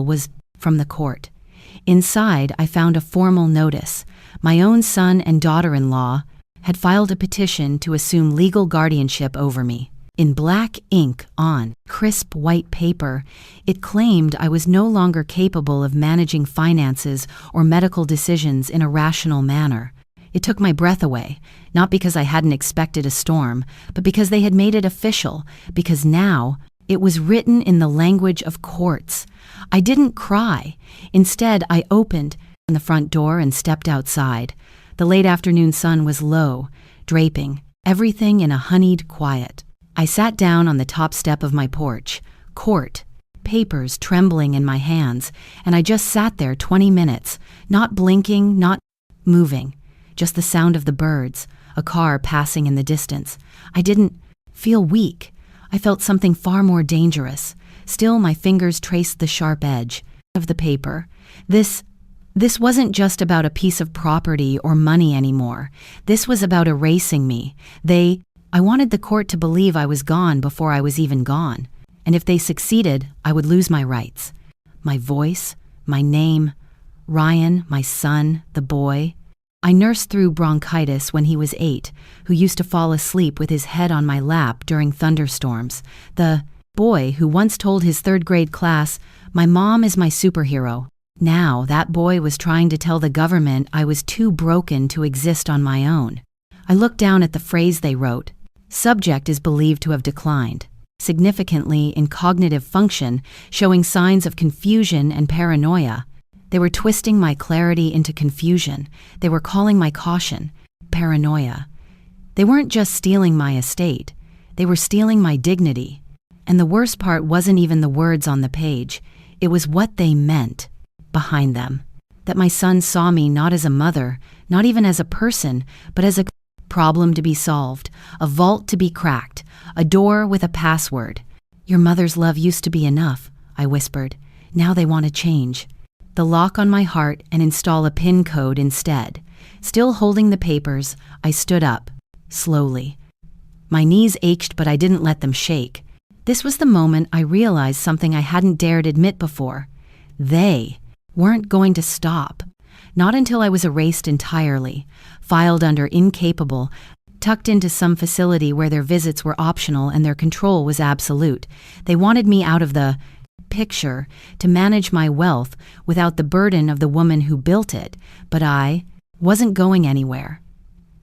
was from the court. Inside, I found a formal notice. My own son and daughter-in-law had filed a petition to assume legal guardianship over me. In black ink on crisp white paper, it claimed I was no longer capable of managing finances or medical decisions in a rational manner. It took my breath away, not because I hadn't expected a storm, but because they had made it official, because now it was written in the language of courts. I didn't cry. Instead, I opened the front door and stepped outside. The late afternoon sun was low, draping everything in a honeyed quiet. I sat down on the top step of my porch, court, papers trembling in my hands, and I just sat there 20 minutes, not blinking, not moving, just the sound of the birds, a car passing in the distance. I didn't feel weak. I felt something far more dangerous. Still, my fingers traced the sharp edge of the paper. This wasn't just about a piece of property or money anymore. This was about erasing me. I wanted the court to believe I was gone before I was even gone. And if they succeeded, I would lose my rights. My voice, my name, Ryan, my son, the boy. I nursed through bronchitis when he was 8, who used to fall asleep with his head on my lap during thunderstorms. The boy who once told his third-grade class, "My mom is my superhero." Now that boy was trying to tell the government I was too broken to exist on my own. I looked down at the phrase they wrote. Subject is believed to have declined significantly in cognitive function, showing signs of confusion and paranoia. They were twisting my clarity into confusion. They were calling my caution paranoia. They weren't just stealing my estate. They were stealing my dignity. And the worst part wasn't even the words on the page. It was what they meant behind them. That my son saw me not as a mother, not even as a person, but as a problem to be solved, a vault to be cracked, a door with a password. "Your mother's love used to be enough," I whispered. "Now they want to change the lock on my heart and install a PIN code instead." Still holding the papers, I stood up, slowly. My knees ached, but I didn't let them shake. This was the moment I realized something I hadn't dared admit before. They weren't going to stop. Not until I was erased entirely, filed under incapable, tucked into some facility where their visits were optional and their control was absolute. They wanted me out of the picture to manage my wealth without the burden of the woman who built it, but I wasn't going anywhere.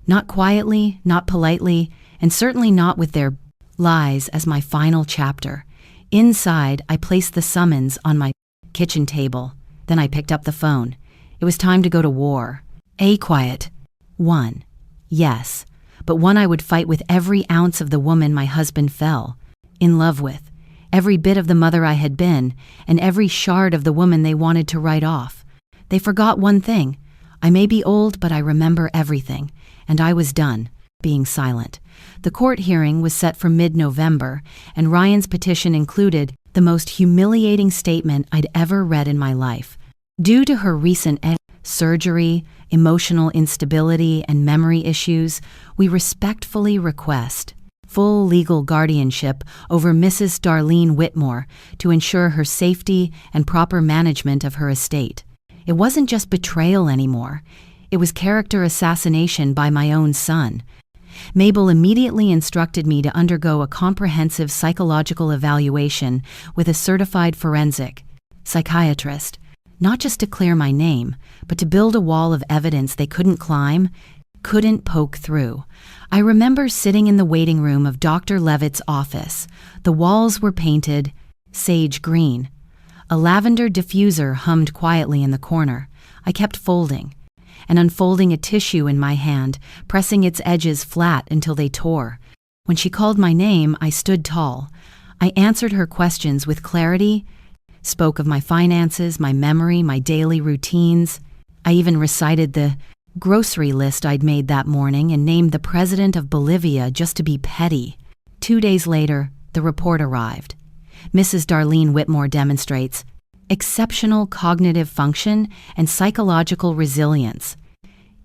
Not quietly, not politely, and certainly not with their lies as my final chapter. Inside, I placed the summons on my kitchen table. Then I picked up the phone. It was time to go to war. A quiet one, yes, but one I would fight with every ounce of the woman my husband fell in love with, every bit of the mother I had been, and every shard of the woman they wanted to write off. They forgot one thing. I may be old, but I remember everything, and I was done being silent. The court hearing was set for mid-November, and Ryan's petition included the most humiliating statement I'd ever read in my life. Due to her recent surgery, emotional instability, and memory issues, we respectfully request full legal guardianship over Mrs. Darlene Whitmore to ensure her safety and proper management of her estate. It wasn't just betrayal anymore. It was character assassination by my own son. Mabel immediately instructed me to undergo a comprehensive psychological evaluation with a certified forensic psychiatrist, not just to clear my name, but to build a wall of evidence they couldn't climb, couldn't poke through. I remember sitting in the waiting room of Dr. Levitt's office. The walls were painted sage green. A lavender diffuser hummed quietly in the corner. I kept folding and unfolding a tissue in my hand, pressing its edges flat until they tore. When she called my name, I stood tall. I answered her questions with clarity, spoke of my finances, my memory, my daily routines. I even recited the grocery list I'd made that morning and named the president of Bolivia just to be petty. 2 days later, the report arrived. Mrs. Darlene Whitmore demonstrates exceptional cognitive function and psychological resilience.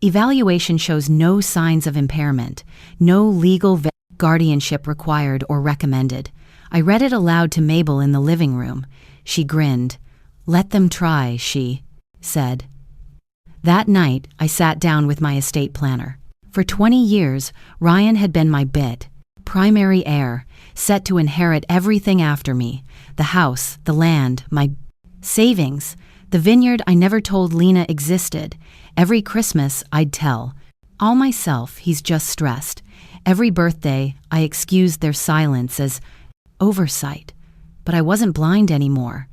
Evaluation shows no signs of impairment, no legal guardianship required or recommended. I read it aloud to Mabel in the living room. She grinned. "Let them try," she said. That night, I sat down with my estate planner. For 20 years, Ryan had been my primary heir, set to inherit everything after me: the house, the land, my savings, the vineyard I never told Lena existed. Every Christmas, I'd tell all myself he's just stressed. Every birthday, I excused their silence as oversight. But I wasn't blind anymore.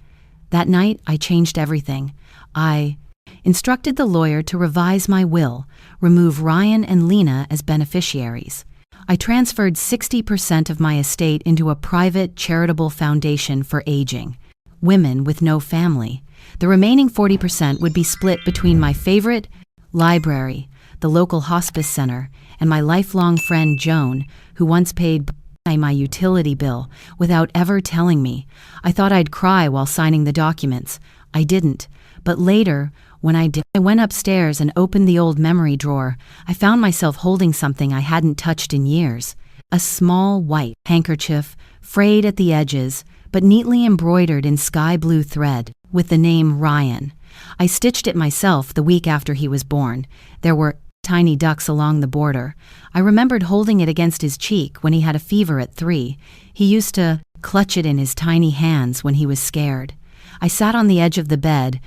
That night, I changed everything. I Instructed the lawyer to revise my will, remove Ryan and Lena as beneficiaries. I transferred 60% of my estate into a private charitable foundation for aging women with no family. The remaining 40% would be split between my favorite library, the local hospice center, and my lifelong friend Joan, who once paid my utility bill without ever telling me. I thought I'd cry while signing the documents. I didn't, but later, when I did, I went upstairs and opened the old memory drawer. I found myself holding something I hadn't touched in years. A small white handkerchief, frayed at the edges, but neatly embroidered in sky blue thread, with the name Ryan. I stitched it myself the week after he was born. There were tiny ducks along the border. I remembered holding it against his cheek when he had a fever at 3. He used to clutch it in his tiny hands when he was scared. I sat on the edge of the bed,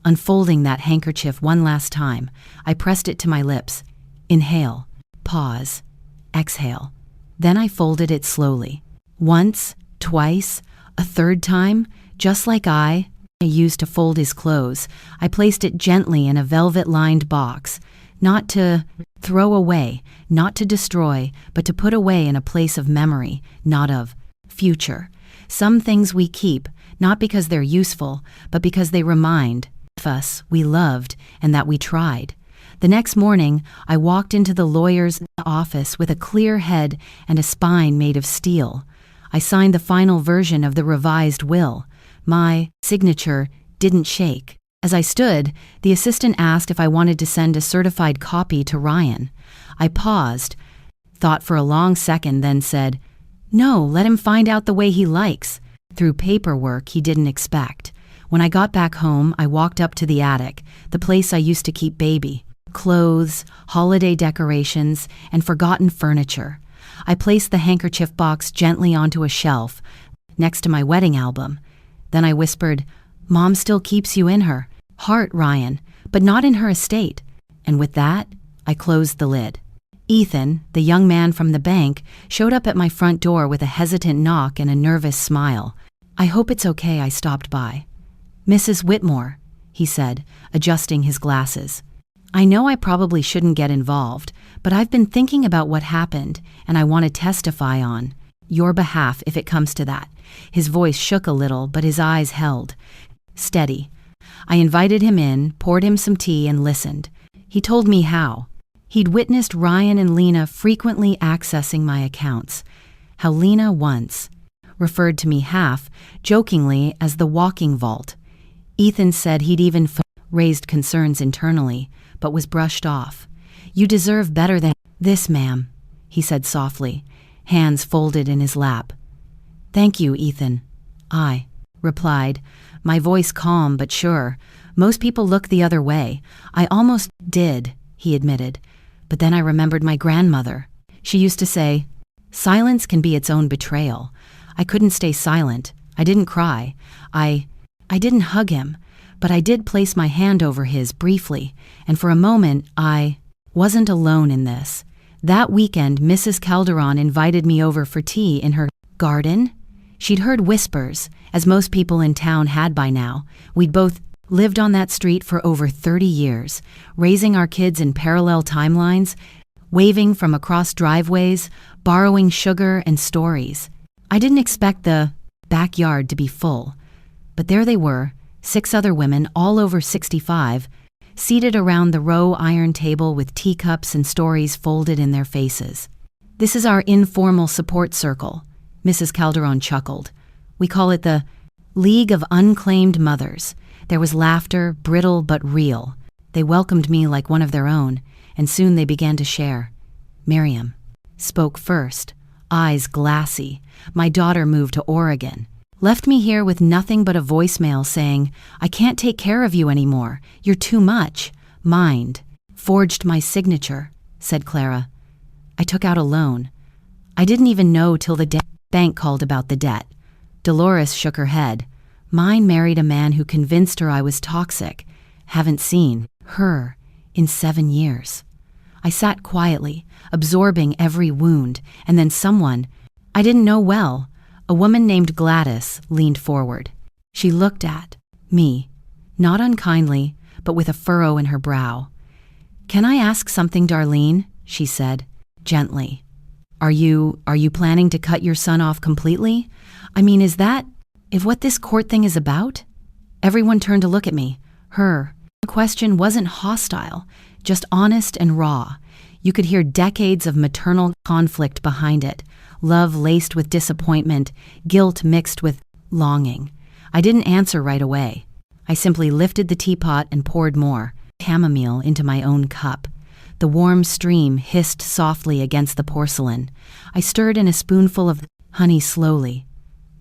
unfolding that handkerchief one last time. I pressed it to my lips. Inhale, pause, exhale. Then I folded it slowly. Once, twice, a third time, just like I used to fold his clothes. I placed it gently in a velvet-lined box, not to throw away, not to destroy, but to put away in a place of memory, not of future. Some things we keep, not because they're useful, but because they remind us we loved and that we tried. The next morning, I walked into the lawyer's office with a clear head and a spine made of steel. I signed the final version of the revised will. My signature didn't shake. As I stood, the assistant asked if I wanted to send a certified copy to Ryan. I paused, thought for a long second, then said, "No, let him find out the way he likes," through paperwork he didn't expect. When I got back home, I walked up to the attic, the place I used to keep baby clothes, holiday decorations, and forgotten furniture. I placed the handkerchief box gently onto a shelf next to my wedding album. Then I whispered, "Mom still keeps you in her heart, Ryan, but not in her estate." And with that, I closed the lid. Ethan, the young man from the bank, showed up at my front door with a hesitant knock and a nervous smile. "I hope it's okay I stopped by." "Mrs. Whitmore," he said, adjusting his glasses. "I know I probably shouldn't get involved, but I've been thinking about what happened, and I want to testify on your behalf if it comes to that." His voice shook a little, but his eyes held steady. I invited him in, poured him some tea, and listened. He told me how he'd witnessed Ryan and Lena frequently accessing my accounts, how Lena once referred to me half-jokingly as the walking vault. Ethan said he'd even raised concerns internally, but was brushed off. "You deserve better than this, ma'am," he said softly, hands folded in his lap. "Thank you, Ethan," I replied, my voice calm but sure. "Most people look the other way." "I almost did," he admitted. "But then I remembered my grandmother. She used to say, 'Silence can be its own betrayal.' I couldn't stay silent. I didn't cry. I didn't hug him, but I did place my hand over his briefly, and for a moment I wasn't alone in this. That weekend, Mrs. Calderon invited me over for tea in her garden. She'd heard whispers, as most people in town had by now. We'd both lived on that street for over 30 years, raising our kids in parallel timelines, waving from across driveways, borrowing sugar and stories. I didn't expect the backyard to be full, but there they were, 6 other women, all over 65, seated around the row iron table with teacups and stories folded in their faces. "This is our informal support circle," Mrs. Calderon chuckled. "We call it the League of Unclaimed Mothers." There was laughter, brittle but real. They welcomed me like one of their own, and soon they began to share. Miriam spoke first, eyes glassy. "My daughter moved to Oregon. Left me here with nothing but a voicemail saying, 'I can't take care of you anymore. You're too much.' Mind. Forged my signature," said Clara. "I took out a loan. I didn't even know till the bank called about the debt." Dolores shook her head. "Mine married a man who convinced her I was toxic. Haven't seen her in 7 years." I sat quietly, absorbing every wound, and then someone I didn't know well, a woman named Gladys, leaned forward. She looked at me, not unkindly, but with a furrow in her brow. "Can I ask something, Darlene?" she said, gently. Are you planning to cut your son off completely? I mean, is what this court thing is about?" Everyone turned to look at me. The question wasn't hostile, just honest and raw. You could hear decades of maternal conflict behind it, love laced with disappointment, guilt mixed with longing. I didn't answer right away. I simply lifted the teapot and poured more chamomile into my own cup. The warm stream hissed softly against the porcelain. I stirred in a spoonful of honey slowly,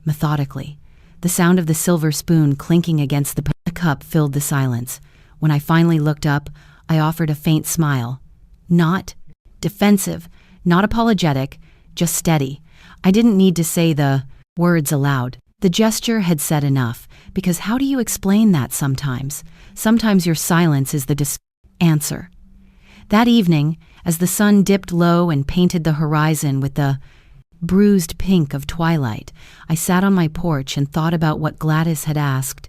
methodically. The sound of the silver spoon clinking against the cup filled the silence. When I finally looked up, I offered a faint smile. Not defensive, not apologetic, just steady. I didn't need to say the words aloud. The gesture had said enough, because how do you explain that sometimes? Sometimes your silence is the answer. That evening, as the sun dipped low and painted the horizon with the bruised pink of twilight, I sat on my porch and thought about what Gladys had asked.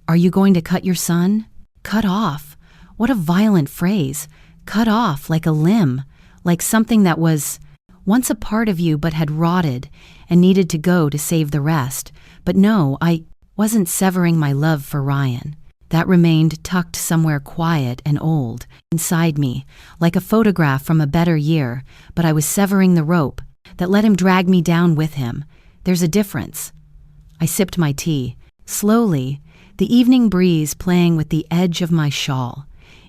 "Are you going to cut your son?" Cut off. What a violent phrase. Cut off like a limb, like something that was once a part of you but had rotted and needed to go to save the rest. But no, I wasn't severing my love for Ryan. That remained tucked somewhere quiet and old, inside me, like a photograph from a better year, but I was severing the rope that let him drag me down with him. There's a difference. I sipped my tea, slowly, the evening breeze playing with the edge of my shawl.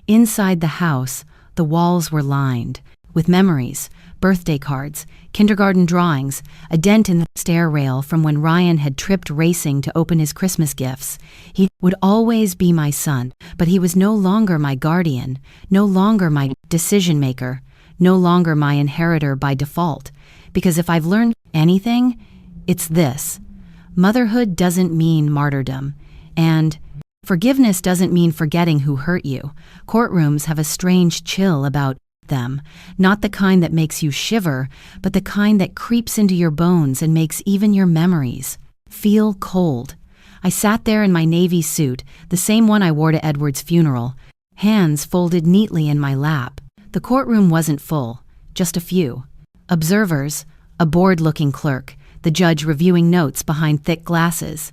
Inside the house, the walls were lined with memories, birthday cards, kindergarten drawings, a dent in the stair rail from when Ryan had tripped racing to open his Christmas gifts. He would always be my son, but he was no longer my guardian, no longer my decision maker, no longer my inheritor by default. Because if I've learned anything, it's this. Motherhood doesn't mean martyrdom, and forgiveness doesn't mean forgetting who hurt you. Courtrooms have a strange chill about them, not the kind that makes you shiver, but the kind that creeps into your bones and makes even your memories feel cold. I sat there in my navy suit, the same one I wore to Edward's funeral, hands folded neatly in my lap. The courtroom wasn't full, just a few. Observers, a bored-looking clerk, the judge reviewing notes behind thick glasses.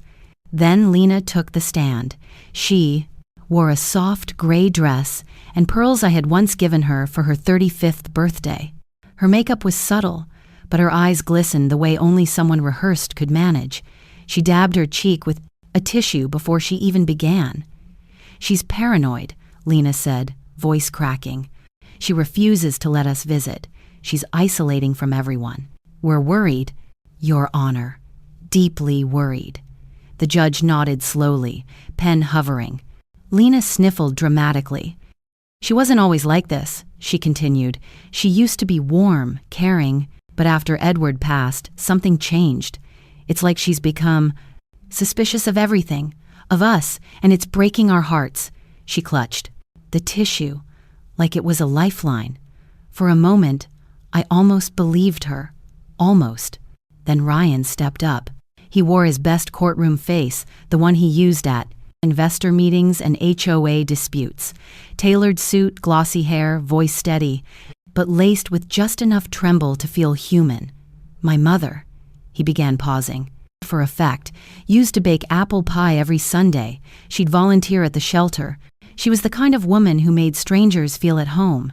Then Lena took the stand. She wore a soft gray dress and pearls I had once given her for her 35th birthday. Her makeup was subtle, but her eyes glistened the way only someone rehearsed could manage. She dabbed her cheek with a tissue before she even began. "She's paranoid," Lena said, voice cracking. "She refuses to let us visit. She's isolating from everyone. We're worried, Your Honor, deeply worried." The judge nodded slowly, pen hovering. Lena sniffled dramatically. "She wasn't always like this," she continued. "She used to be warm, caring, but after Edward passed, something changed. It's like she's become suspicious of everything, of us, and it's breaking our hearts." She clutched the tissue, like it was a lifeline. For a moment, I almost believed her. Almost. Then Ryan stepped up. He wore his best courtroom face, the one he used at investor meetings and HOA disputes. Tailored suit, glossy hair, voice steady, but laced with just enough tremble to feel human. "My mother," he began, pausing. "For effect, used to bake apple pie every Sunday. She'd volunteer at the shelter. She was the kind of woman who made strangers feel at home."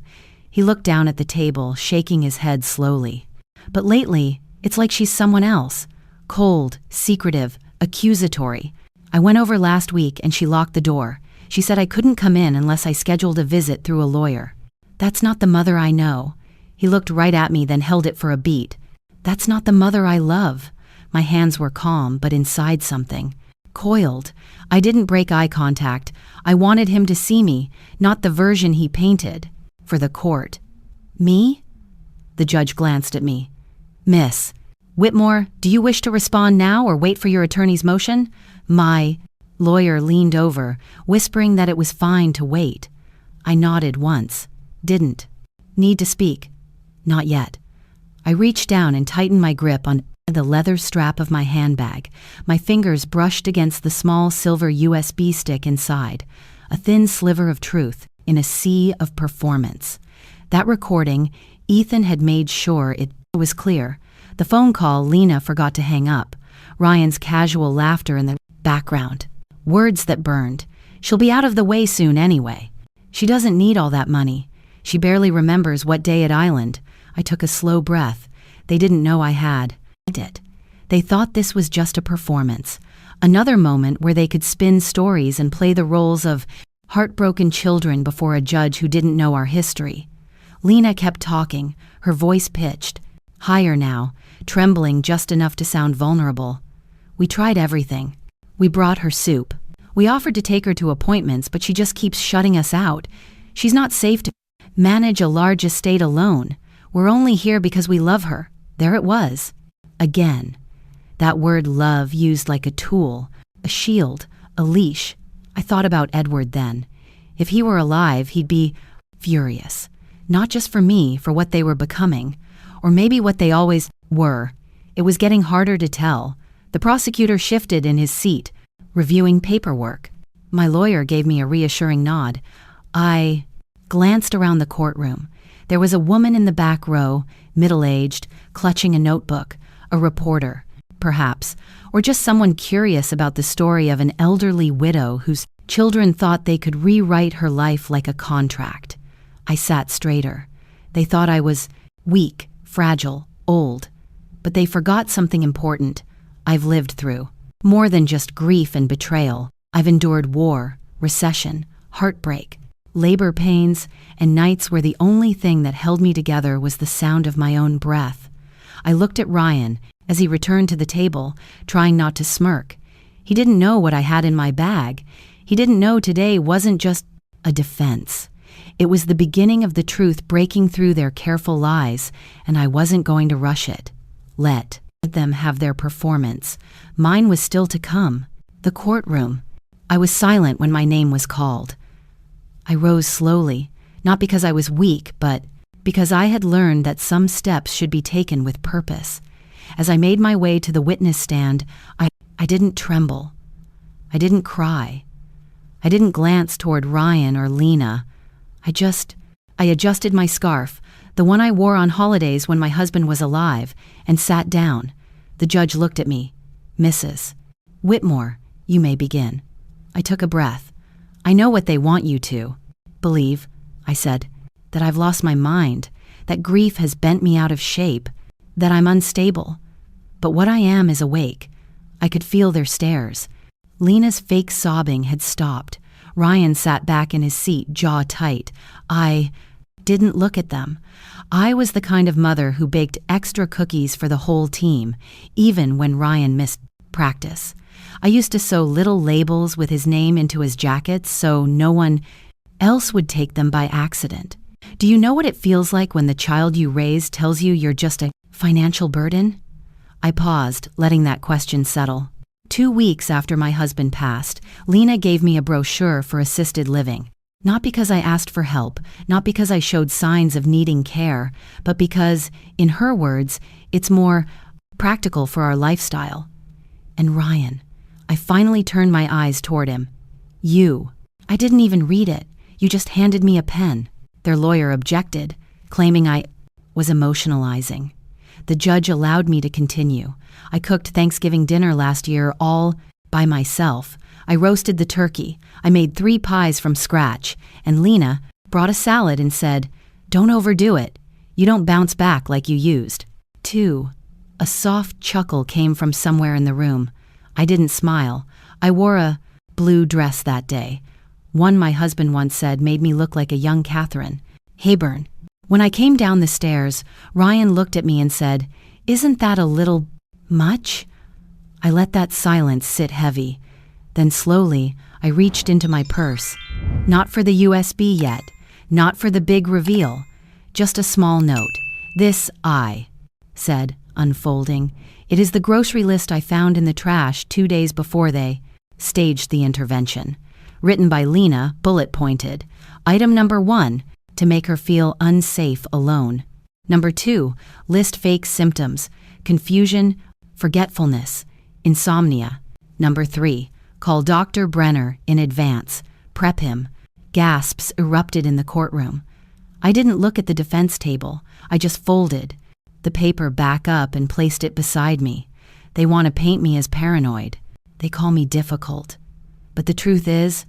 He looked down at the table, shaking his head slowly. "But lately, it's like she's someone else. Cold, secretive, accusatory. I went over last week and she locked the door. She said I couldn't come in unless I scheduled a visit through a lawyer. That's not the mother I know." He looked right at me, then held it for a beat. "That's not the mother I love." My hands were calm, but inside something coiled. I didn't break eye contact. I wanted him to see me, not the version he painted. For the court. "Me?" The judge glanced at me. "Miss Whitmore, do you wish to respond now or wait for your attorney's motion?" My lawyer leaned over, whispering that it was fine to wait. I nodded once. "Didn't need to speak." "Not yet." I reached down and tightened my grip on the leather strap of my handbag. My fingers brushed against the small silver USB stick inside. a thin sliver of truth in a sea of performance. That recording, Ethan had made sure it was clear. The phone call, Lena forgot to hang up. Ryan's casual laughter in the background. Words that burned. She'll be out of the way soon anyway. She doesn't need all that money. She barely remembers what day at Island. I took a slow breath. They didn't know I had. I did. They thought this was just a performance. Another moment where they could spin stories and play the roles of heartbroken children before a judge who didn't know our history. Lena kept talking, her voice pitched. Higher now, trembling just enough to sound vulnerable. We tried everything. We brought her soup. We offered to take her to appointments, but she just keeps shutting us out. She's not safe to manage a large estate alone. We're only here because we love her. There it was. Again. That word love used like a tool, a shield, a leash. I thought about Edward then. If he were alive, he'd be furious. Not just for me, for what they were becoming. Or maybe what they always were. It was getting harder to tell. The prosecutor shifted in his seat, reviewing paperwork. My lawyer gave me a reassuring nod. I glanced around the courtroom. There was a woman in the back row, middle-aged, clutching a notebook, a reporter, perhaps, or just someone curious about the story of an elderly widow whose children thought they could rewrite her life like a contract. I sat straighter. They thought I was weak, fragile, old. But they forgot something important. I've lived through more than just grief and betrayal. I've endured war, recession, heartbreak, labor pains, and nights where the only thing that held me together was the sound of my own breath. I looked at Ryan as he returned to the table, trying not to smirk. He didn't know what I had in my bag. He didn't know today wasn't just a defense. It was the beginning of the truth breaking through their careful lies, and I wasn't going to rush it. Let them have their performance. Mine was still to come. The courtroom. I was silent when my name was called. I rose slowly, not because I was weak, but because I had learned that some steps should be taken with purpose. As I made my way to the witness stand, I didn't tremble. I didn't cry. I didn't glance toward Ryan or Lena. I adjusted my scarf, the one I wore on holidays when my husband was alive, and sat down. The judge looked at me. Mrs. Whitmore, you may begin. I took a breath. I know what they want you to believe, I said, that I've lost my mind, that grief has bent me out of shape, that I'm unstable. But what I am is awake. I could feel their stares. Lena's fake sobbing had stopped. Ryan sat back in his seat, jaw tight. I didn't look at them. I was the kind of mother who baked extra cookies for the whole team, even when Ryan missed practice. I used to sew little labels with his name into his jackets so no one else would take them by accident. Do you know what it feels like when the child you raise tells you you're just a financial burden? I paused, letting that question settle. 2 weeks after my husband passed, Lena gave me a brochure for assisted living. Not because I asked for help, not because I showed signs of needing care, but because, in her words, it's more practical for our lifestyle. And Ryan, I finally turned my eyes toward him. You. I didn't even read it. You just handed me a pen. Their lawyer objected, claiming I was emotionalizing. The judge allowed me to continue. I cooked Thanksgiving dinner last year all by myself. I roasted the turkey. I made 3 pies from scratch. And Lena brought a salad and said, "Don't overdo it. You don't bounce back like you used." 2. A soft chuckle came from somewhere in the room. I didn't smile. I wore a blue dress that day. One my husband once said made me look like a young Catherine Hepburn. When I came down the stairs, Ryan looked at me and said, "Isn't that a little much?" I let that silence sit heavy. Then slowly, I reached into my purse. Not for the USB yet, not for the big reveal, just a small note. "This I said, unfolding. "It is the grocery list I found in the trash 2 days before they staged the intervention. Written by Lena, bullet-pointed. Item number 1, to make her feel unsafe alone. Number 2, list fake symptoms, confusion, forgetfulness, insomnia. Number 3, call Dr. Brenner in advance. prep him. Gasps erupted in the courtroom. I didn't look at the defense table. I just folded the paper back up and placed it beside me. They want to paint me as paranoid. They call me difficult. But the truth is,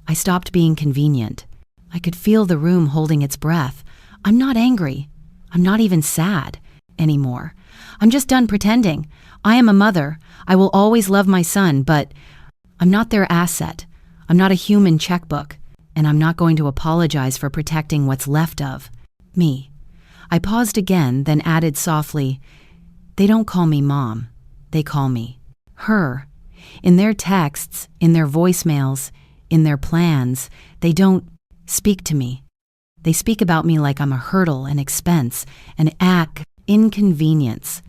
I stopped being convenient. I could feel the room holding its breath. I'm not angry. I'm not even sad anymore. I'm just done pretending. I am a mother. I will always love my son, but I'm not their asset. I'm not a human checkbook, and I'm not going to apologize for protecting what's left of me. I paused again, then added softly, they don't call me Mom. They call me her. In their texts, in their voicemails, in their plans, they don't speak to me. They speak about me like I'm a hurdle, an expense, an inconvenience.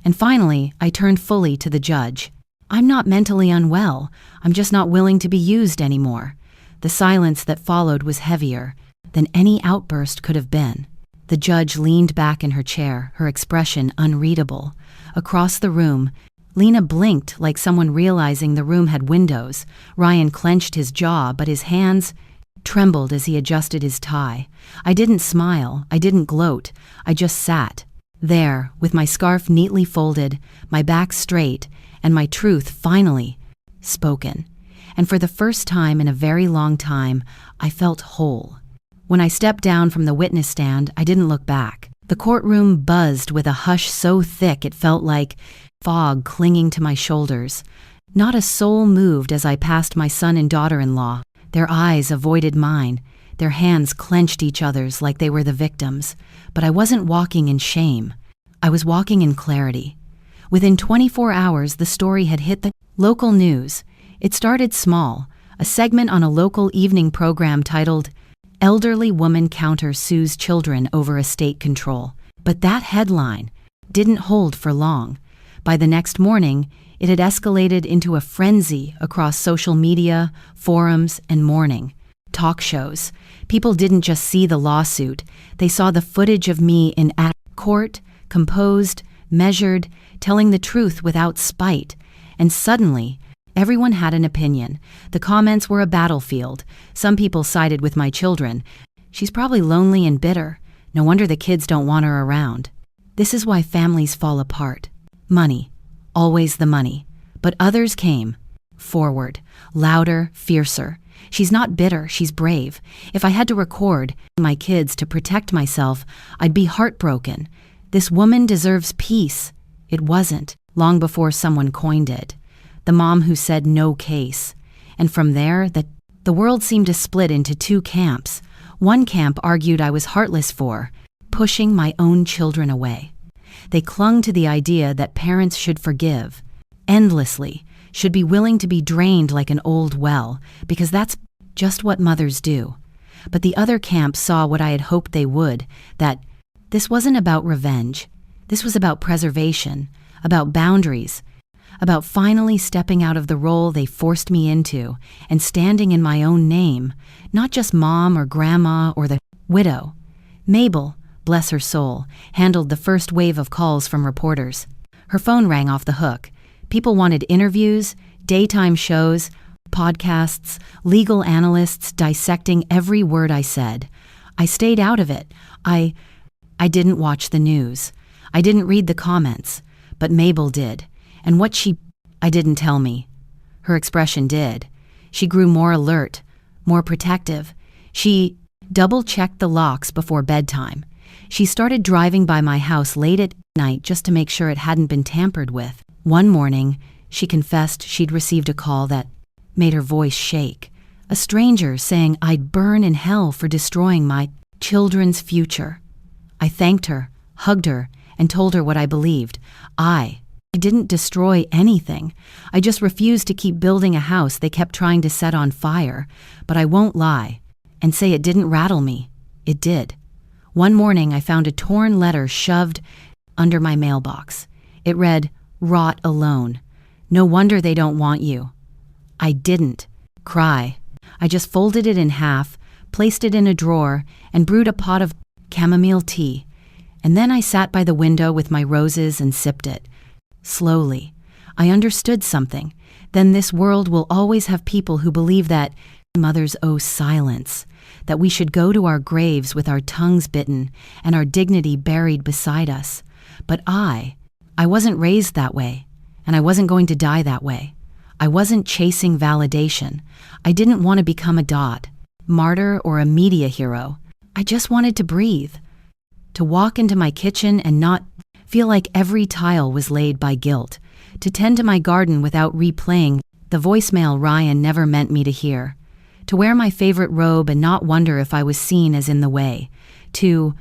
And finally, I turned fully to the judge. I'm not mentally unwell. I'm just not willing to be used anymore. The silence that followed was heavier than any outburst could have been. The judge leaned back in her chair, her expression unreadable. Across the room, Lena blinked like someone realizing the room had windows. Ryan clenched his jaw, but his hands trembled as he adjusted his tie. I didn't smile. I didn't gloat. I just sat there, with my scarf neatly folded, my back straight, and my truth finally spoken. And for the first time in a very long time, I felt whole. When I stepped down from the witness stand, I didn't look back. The courtroom buzzed with a hush so thick it felt like fog clinging to my shoulders. Not a soul moved as I passed my son and daughter-in-law. Their eyes avoided mine. Their hands clenched each other's like they were the victims. But I wasn't walking in shame. I was walking in clarity. Within 24 hours, the story had hit the local news. It started small, a segment on a local evening program titled, Elderly Woman Counter Sues Children Over Estate Control. But that headline didn't hold for long. By the next morning, it had escalated into a frenzy across social media, forums, and morning talk shows. People didn't just see the lawsuit. They saw the footage of me in court, composed, measured, telling the truth without spite. And suddenly, everyone had an opinion. The comments were a battlefield. Some people sided with my children. She's probably lonely and bitter. No wonder the kids don't want her around. This is why families fall apart. Money. Always the money. But others came forward, louder, fiercer. She's not bitter, she's brave. If I had to record my kids to protect myself, I'd be heartbroken. This woman deserves peace. It wasn't, long before someone coined it. The mom who said no case. And from there, the world seemed to split into two camps. One camp argued I was heartless for pushing my own children away. They clung to the idea that parents should forgive endlessly, should be willing to be drained like an old well, because that's just what mothers do. But the other camp saw what I had hoped they would, that this wasn't about revenge. This was about preservation, about boundaries, about finally stepping out of the role they forced me into and standing in my own name, not just mom or grandma or the widow. Mabel, bless her soul, handled the first wave of calls from reporters. Her phone rang off the hook. People wanted interviews, daytime shows, podcasts, legal analysts dissecting every word I said. I stayed out of it. I didn't watch the news. I didn't read the comments. But Mabel did. And what I didn't tell me. Her expression did. She grew more alert, more protective. She double-checked the locks before bedtime. She started driving by my house late at night just to make sure it hadn't been tampered with. One morning, she confessed she'd received a call that made her voice shake. A stranger saying I'd burn in hell for destroying my children's future. I thanked her, hugged her, and told her what I believed. I didn't destroy anything. I just refused to keep building a house they kept trying to set on fire. But I won't lie and say it didn't rattle me. It did. One morning, I found a torn letter shoved under my mailbox. It read, "Rot alone. No wonder they don't want you." I didn't cry. I just folded it in half, placed it in a drawer, and brewed a pot of chamomile tea. And then I sat by the window with my roses and sipped it. Slowly, I understood something. Then this world will always have people who believe that Mother's silence, that we should go to our graves with our tongues bitten and our dignity buried beside us. But I wasn't raised that way, and I wasn't going to die that way. I wasn't chasing validation. I didn't want to become a martyr or a media hero. I just wanted to breathe, to walk into my kitchen and not feel like every tile was laid by guilt, to tend to my garden without replaying the voicemail Ryan never meant me to hear, to wear my favorite robe and not wonder if I was seen as in the way, to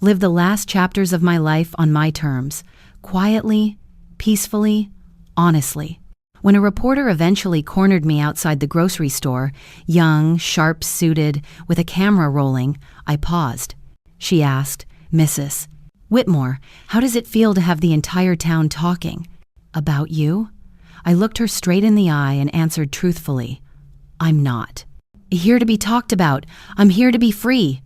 live the last chapters of my life on my terms, quietly, peacefully, honestly. When a reporter eventually cornered me outside the grocery store, young, sharp-suited, with a camera rolling, I paused. She asked, "Mrs. Whitmore, how does it feel to have the entire town talking about you?" I looked her straight in the eye and answered truthfully, "I'm not here to be talked about. I'm here to be free."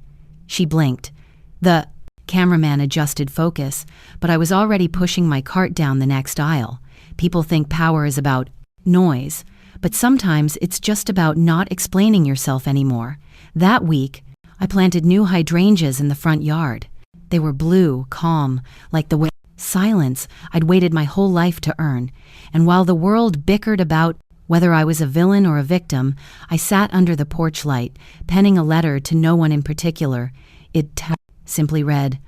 She blinked. The cameraman adjusted focus, but I was already pushing my cart down the next aisle. People think power is about noise, but sometimes it's just about not explaining yourself anymore. That week, I planted new hydrangeas in the front yard. They were blue, calm, like the silence I'd waited my whole life to earn. And while the world bickered about whether I was a villain or a victim, I sat under the porch light, penning a letter to no one in particular. It simply read,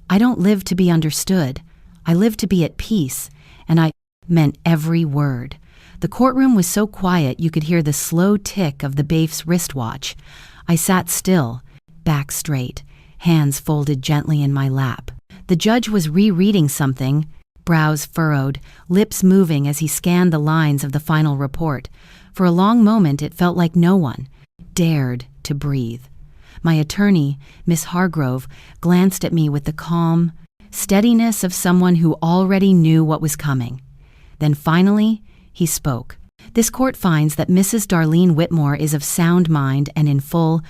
"I don't live to be understood. I live to be at peace." And I meant every word. The courtroom was so quiet you could hear the slow tick of the bailiff's wristwatch. I sat still, back straight, hands folded gently in my lap. The judge was rereading something, brows furrowed, lips moving as he scanned the lines of the final report. For a long moment it felt like no one dared to breathe. My attorney, Miss Hargrove, glanced at me with the calm steadiness of someone who already knew what was coming. Then finally, he spoke. "This court finds that Mrs. Darlene Whitmore is of sound mind and in full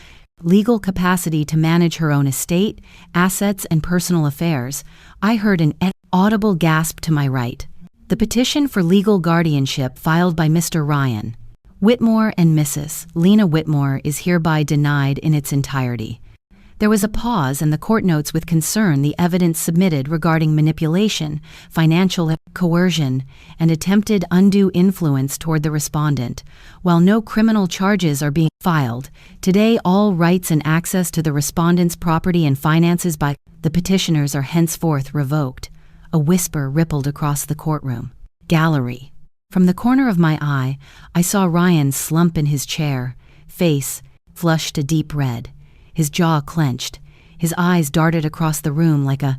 legal capacity to manage her own estate, assets, and personal affairs." I heard an audible gasp to my right. The petition for legal guardianship filed by Mr. Ryan Whitmore and Mrs. Lena Whitmore is hereby denied in its entirety. There was a pause, and the court notes with concern the evidence submitted regarding manipulation, financial coercion, and attempted undue influence toward the respondent. While no criminal charges are being filed, today all rights and access to the respondent's property and finances by the petitioners are henceforth revoked. A whisper rippled across the courtroom. Gallery. From the corner of my eye, I saw Ryan slump in his chair, face flushed a deep red. His jaw clenched. His eyes darted across the room like a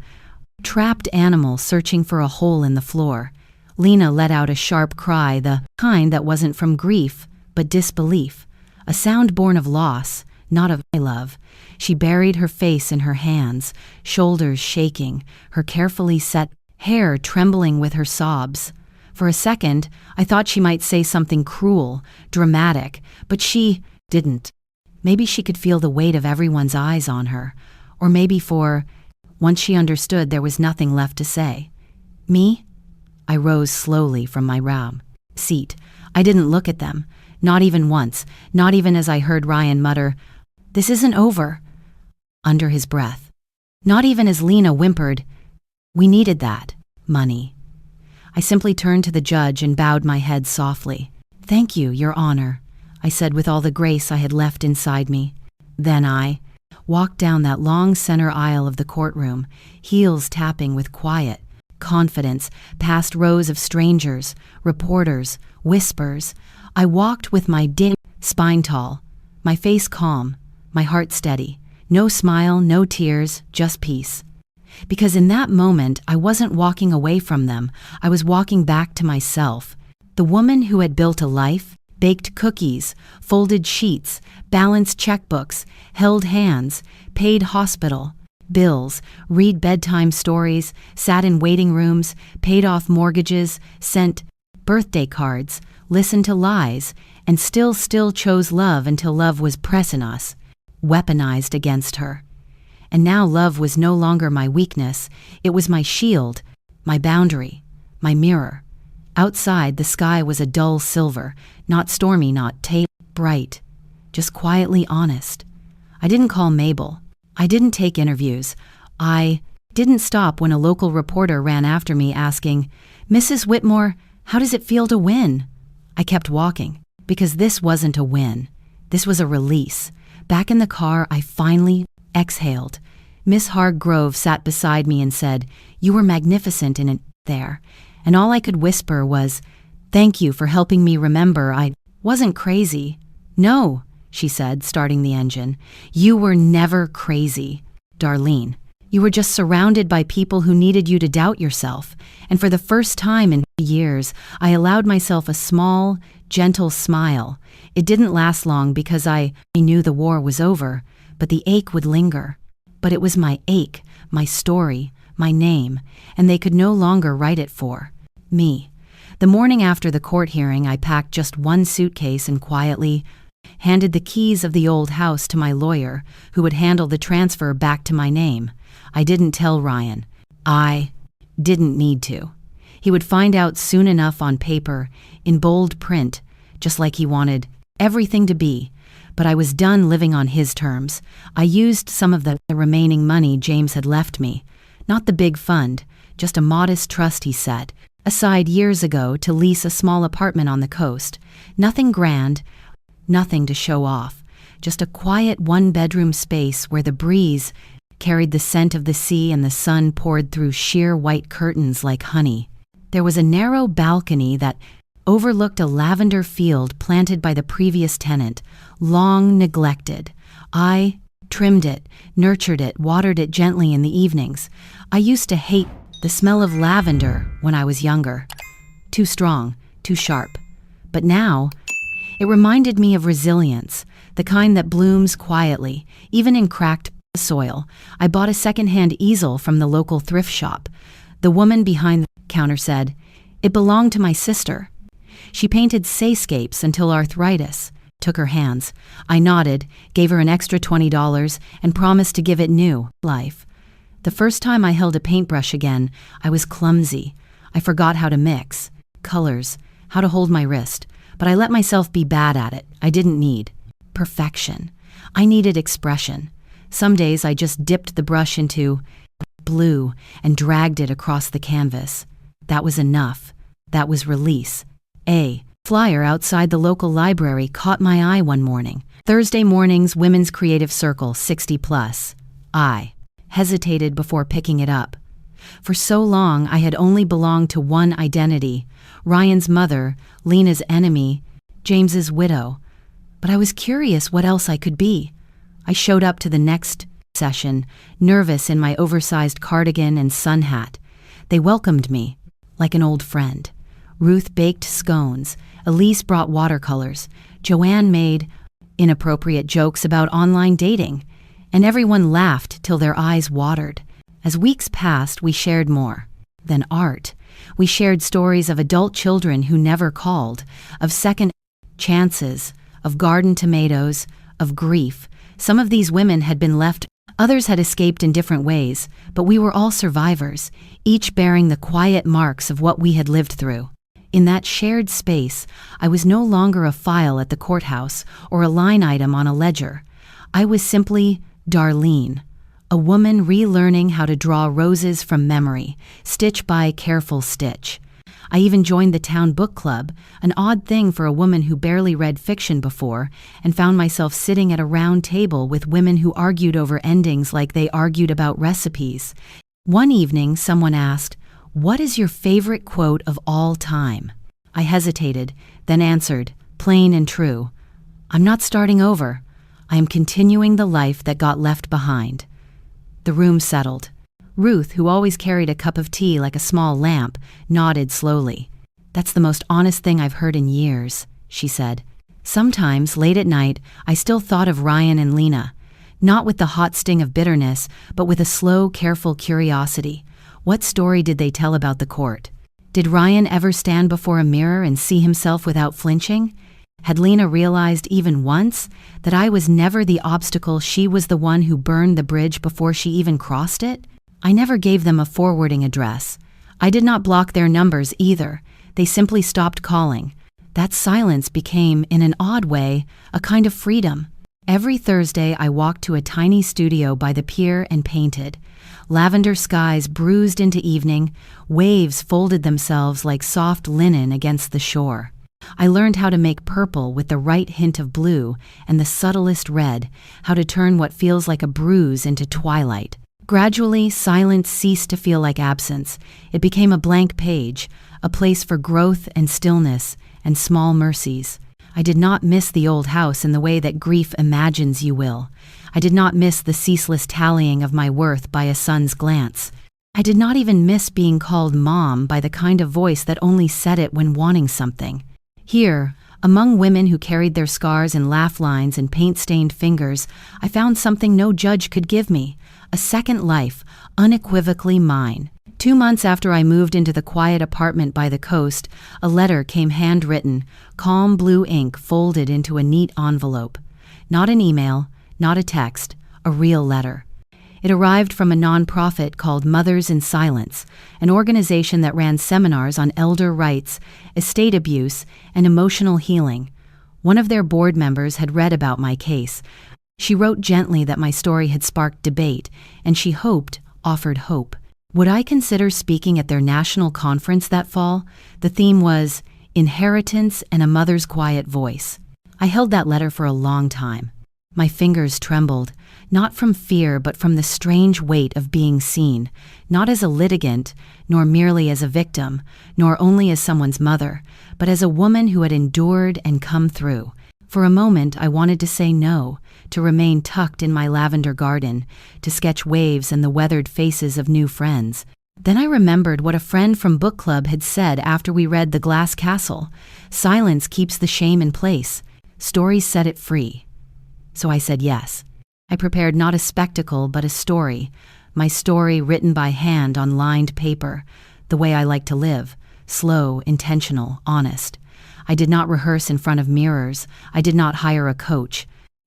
trapped animal searching for a hole in the floor. Lena let out a sharp cry, the kind that wasn't from grief, but disbelief. A sound born of loss, not of love. She buried her face in her hands, shoulders shaking, her carefully set hair trembling with her sobs. For a second, I thought she might say something cruel, dramatic, but she didn't. Maybe she could feel the weight of everyone's eyes on her, or maybe once she understood there was nothing left to say. "Me?" I rose slowly from my round seat. I didn't look at them, not even once, not even as I heard Ryan mutter, "This isn't over," under his breath. Not even as Lena whimpered, "We needed that money." I simply turned to the judge and bowed my head softly. "Thank you, Your Honor," I said with all the grace I had left inside me. Then I walked down that long center aisle of the courtroom, heels tapping with quiet confidence, past rows of strangers, reporters, whispers. I walked with my spine tall, my face calm, my heart steady. No smile, no tears, just peace. Because in that moment, I wasn't walking away from them. I was walking back to myself. The woman who had built a life, baked cookies, folded sheets, balanced checkbooks, held hands, paid hospital bills, read bedtime stories, sat in waiting rooms, paid off mortgages, sent birthday cards, listened to lies, and still chose love until love was pressing us, weaponized against her. And now love was no longer my weakness, it was my shield, my boundary, my mirror. Outside, the sky was a dull silver, not stormy, not bright. just quietly honest. I didn't call Mabel. I didn't take interviews. I didn't stop when a local reporter ran after me asking, "Mrs. Whitmore, how does it feel to win?" I kept walking, because this wasn't a win. This was a release. Back in the car, I finally exhaled. Miss Hargrove sat beside me and said, "You were magnificent in it there." And all I could whisper was, "Thank you for helping me remember I wasn't crazy." "No," she said, starting the engine. "You were never crazy, Darlene. You were just surrounded by people who needed you to doubt yourself. And for the first time in years, I allowed myself a small, gentle smile. It didn't last long because I knew the war was over, but the ache would linger. But it was my ache, my story, my name, and they could no longer write it for me." The morning after the court hearing, I packed just one suitcase and quietly handed the keys of the old house to my lawyer, who would handle the transfer back to my name. I didn't tell Ryan. I didn't need to. He would find out soon enough on paper, in bold print, just like he wanted everything to be. But I was done living on his terms. I used some of the remaining money James had left me. Not the big fund, just a modest trust he set aside years ago to lease a small apartment on the coast. Nothing grand, nothing to show off. Just a quiet one-bedroom space where the breeze carried the scent of the sea and the sun poured through sheer white curtains like honey. There was a narrow balcony that overlooked a lavender field planted by the previous tenant, long neglected. I trimmed it, nurtured it, watered it gently in the evenings. I used to hate the smell of lavender when I was younger. Too strong, too sharp. But now, it reminded me of resilience, the kind that blooms quietly, even in cracked soil. I bought a second-hand easel from the local thrift shop. The woman behind the counter said, "It belonged to my sister. She painted sayscapes until arthritis." Took her hands. I nodded, gave her an extra $20, and promised to give it new life. The first time I held a paintbrush again, I was clumsy. I forgot how to mix colors, how to hold my wrist, but I let myself be bad at it. I didn't need perfection. I needed expression. Some days I just dipped the brush into blue and dragged it across the canvas. That was enough. That was release. A flyer outside the local library caught my eye one morning. Thursday mornings, Women's Creative Circle, 60 plus. I hesitated before picking it up. For so long, I had only belonged to one identity, Ryan's mother, Lena's enemy, James's widow. But I was curious what else I could be. I showed up to the next session, nervous in my oversized cardigan and sun hat. They welcomed me like an old friend. Ruth baked scones, Elise brought watercolors, Joanne made inappropriate jokes about online dating, and everyone laughed till their eyes watered. As weeks passed, we shared more than art. We shared stories of adult children who never called, of second chances, of garden tomatoes, of grief. Some of these women had been left, others had escaped in different ways, but we were all survivors, each bearing the quiet marks of what we had lived through. In that shared space, I was no longer a file at the courthouse or a line item on a ledger. I was simply Darlene, a woman relearning how to draw roses from memory, stitch by careful stitch. I even joined the town book club, an odd thing for a woman who barely read fiction before, and found myself sitting at a round table with women who argued over endings like they argued about recipes. One evening, someone asked, "What is your favorite quote of all time?" I hesitated, then answered, plain and true, "I'm not starting over. I am continuing the life that got left behind." The room settled. Ruth, who always carried a cup of tea like a small lamp, nodded slowly. "That's the most honest thing I've heard in years," she said. Sometimes, late at night, I still thought of Ryan and Lena, not with the hot sting of bitterness, but with a slow, careful curiosity. What story did they tell about the court? Did Ryan ever stand before a mirror and see himself without flinching? Had Lena realized even once that I was never the obstacle, she was the one who burned the bridge before she even crossed it? I never gave them a forwarding address. I did not block their numbers either. They simply stopped calling. That silence became, in an odd way, a kind of freedom. Every Thursday I walked to a tiny studio by the pier and painted. Lavender skies bruised into evening, waves folded themselves like soft linen against the shore. I learned how to make purple with the right hint of blue and the subtlest red, how to turn what feels like a bruise into twilight. Gradually, silence ceased to feel like absence. It became a blank page, a place for growth and stillness and small mercies. I did not miss the old house in the way that grief imagines you will. I did not miss the ceaseless tallying of my worth by a son's glance. I did not even miss being called Mom by the kind of voice that only said it when wanting something. Here, among women who carried their scars in laugh lines and paint-stained fingers, I found something no judge could give me, a second life, unequivocally mine. 2 months after I moved into the quiet apartment by the coast, a letter came handwritten, calm blue ink folded into a neat envelope. Not an email, not a text, a real letter. It arrived from a nonprofit called Mothers in Silence, an organization that ran seminars on elder rights, estate abuse, and emotional healing. One of their board members had read about my case. She wrote gently that my story had sparked debate, and she offered hope. Would I consider speaking at their national conference that fall? The theme was Inheritance and a Mother's Quiet Voice. I held that letter for a long time. My fingers trembled, not from fear but from the strange weight of being seen, not as a litigant, nor merely as a victim, nor only as someone's mother, but as a woman who had endured and come through. For a moment I wanted to say no, to remain tucked in my lavender garden, to sketch waves and the weathered faces of new friends. Then I remembered what a friend from book club had said after we read The Glass Castle. Silence keeps the shame in place. Stories set it free. So I said yes. I prepared not a spectacle but a story, my story written by hand on lined paper, the way I like to live, slow, intentional, honest. I did not rehearse in front of mirrors. I did not hire a coach.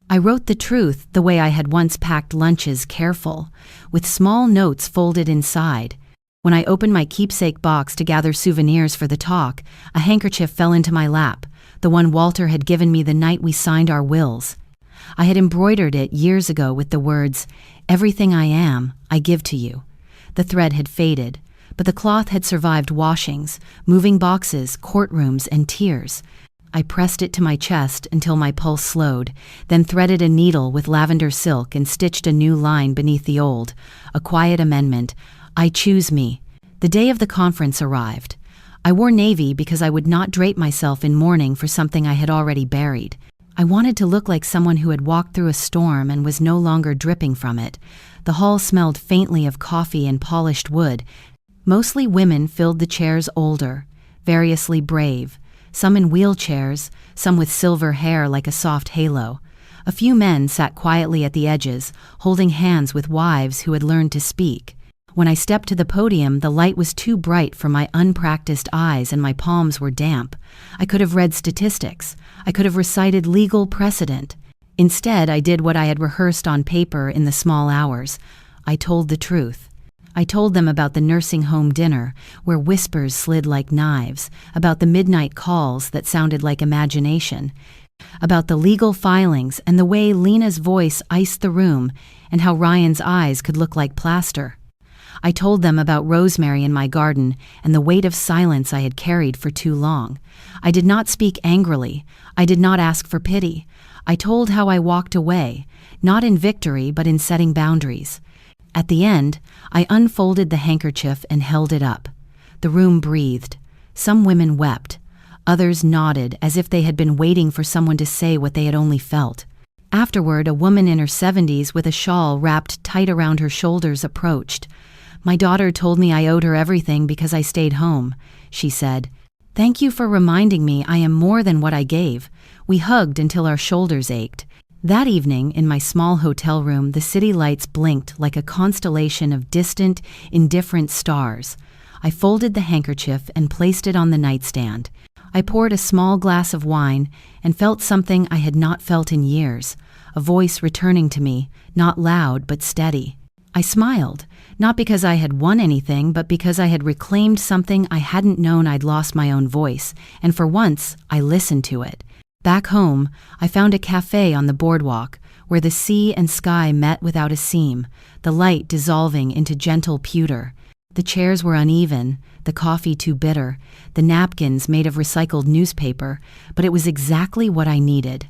I wrote the truth the way I had once packed lunches, careful, with small notes folded inside. When I opened my keepsake box to gather souvenirs for the talk, a handkerchief fell into my lap, the one Walter had given me the night we signed our wills. I had embroidered it years ago with the words, "Everything I am, I give to you." The thread had faded, but the cloth had survived washings, moving boxes, courtrooms, and tears. I pressed it to my chest until my pulse slowed, then threaded a needle with lavender silk and stitched a new line beneath the old, a quiet amendment, "I choose me." The day of the conference arrived. I wore navy because I would not drape myself in mourning for something I had already buried. I wanted to look like someone who had walked through a storm and was no longer dripping from it. The hall smelled faintly of coffee and polished wood. Mostly women filled the chairs, older, variously brave, some in wheelchairs, some with silver hair like a soft halo. A few men sat quietly at the edges, holding hands with wives who had learned to speak. When I stepped to the podium, the light was too bright for my unpracticed eyes and my palms were damp. I could have read statistics. I could have recited legal precedent. Instead, I did what I had rehearsed on paper in the small hours. I told the truth. I told them about the nursing home dinner, where whispers slid like knives, about the midnight calls that sounded like imagination, about the legal filings and the way Lena's voice iced the room, and how Ryan's eyes could look like plaster. I told them about rosemary in my garden and the weight of silence I had carried for too long. I did not speak angrily. I did not ask for pity. I told how I walked away, not in victory but in setting boundaries. At the end, I unfolded the handkerchief and held it up. The room breathed. Some women wept. Others nodded as if they had been waiting for someone to say what they had only felt. Afterward, a woman in her 70s with a shawl wrapped tight around her shoulders approached. "My daughter told me I owed her everything because I stayed home," she said. "Thank you for reminding me I am more than what I gave." We hugged until our shoulders ached. That evening, in my small hotel room, the city lights blinked like a constellation of distant, indifferent stars. I folded the handkerchief and placed it on the nightstand. I poured a small glass of wine and felt something I had not felt in years, a voice returning to me, not loud but steady. I smiled, not because I had won anything, but because I had reclaimed something I hadn't known. I'd lost my own voice, and for once, I listened to it. Back home, I found a cafe on the boardwalk, where the sea and sky met without a seam, the light dissolving into gentle pewter. The chairs were uneven, the coffee too bitter, the napkins made of recycled newspaper, but it was exactly what I needed.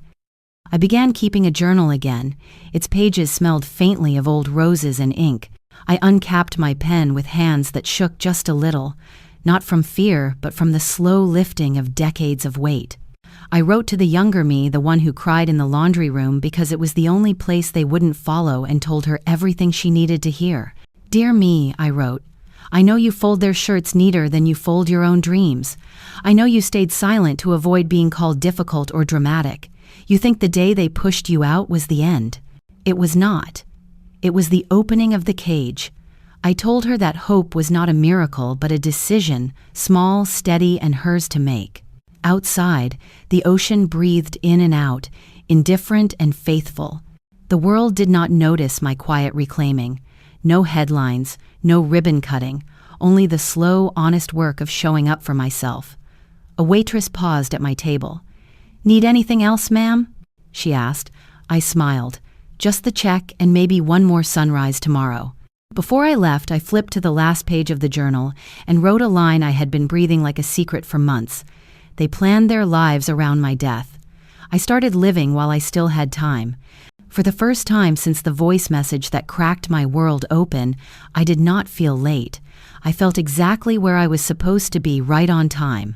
I began keeping a journal again. Its pages smelled faintly of old roses and ink. I uncapped my pen with hands that shook just a little, not from fear, but from the slow lifting of decades of weight. I wrote to the younger me, the one who cried in the laundry room because it was the only place they wouldn't follow, and told her everything she needed to hear. "Dear me," I wrote, "I know you fold their shirts neater than you fold your own dreams. I know you stayed silent to avoid being called difficult or dramatic. You think the day they pushed you out was the end. It was not. It was the opening of the cage." I told her that hope was not a miracle, but a decision, small, steady, and hers to make. Outside, the ocean breathed in and out, indifferent and faithful. The world did not notice my quiet reclaiming. No headlines, no ribbon cutting, only the slow, honest work of showing up for myself. A waitress paused at my table. "Need anything else, ma'am?" she asked. I smiled. "Just the check and maybe one more sunrise tomorrow." Before I left, I flipped to the last page of the journal and wrote a line I had been breathing like a secret for months. They planned their lives around my death. I started living while I still had time. For the first time since the voice message that cracked my world open, I did not feel late. I felt exactly where I was supposed to be, right on time.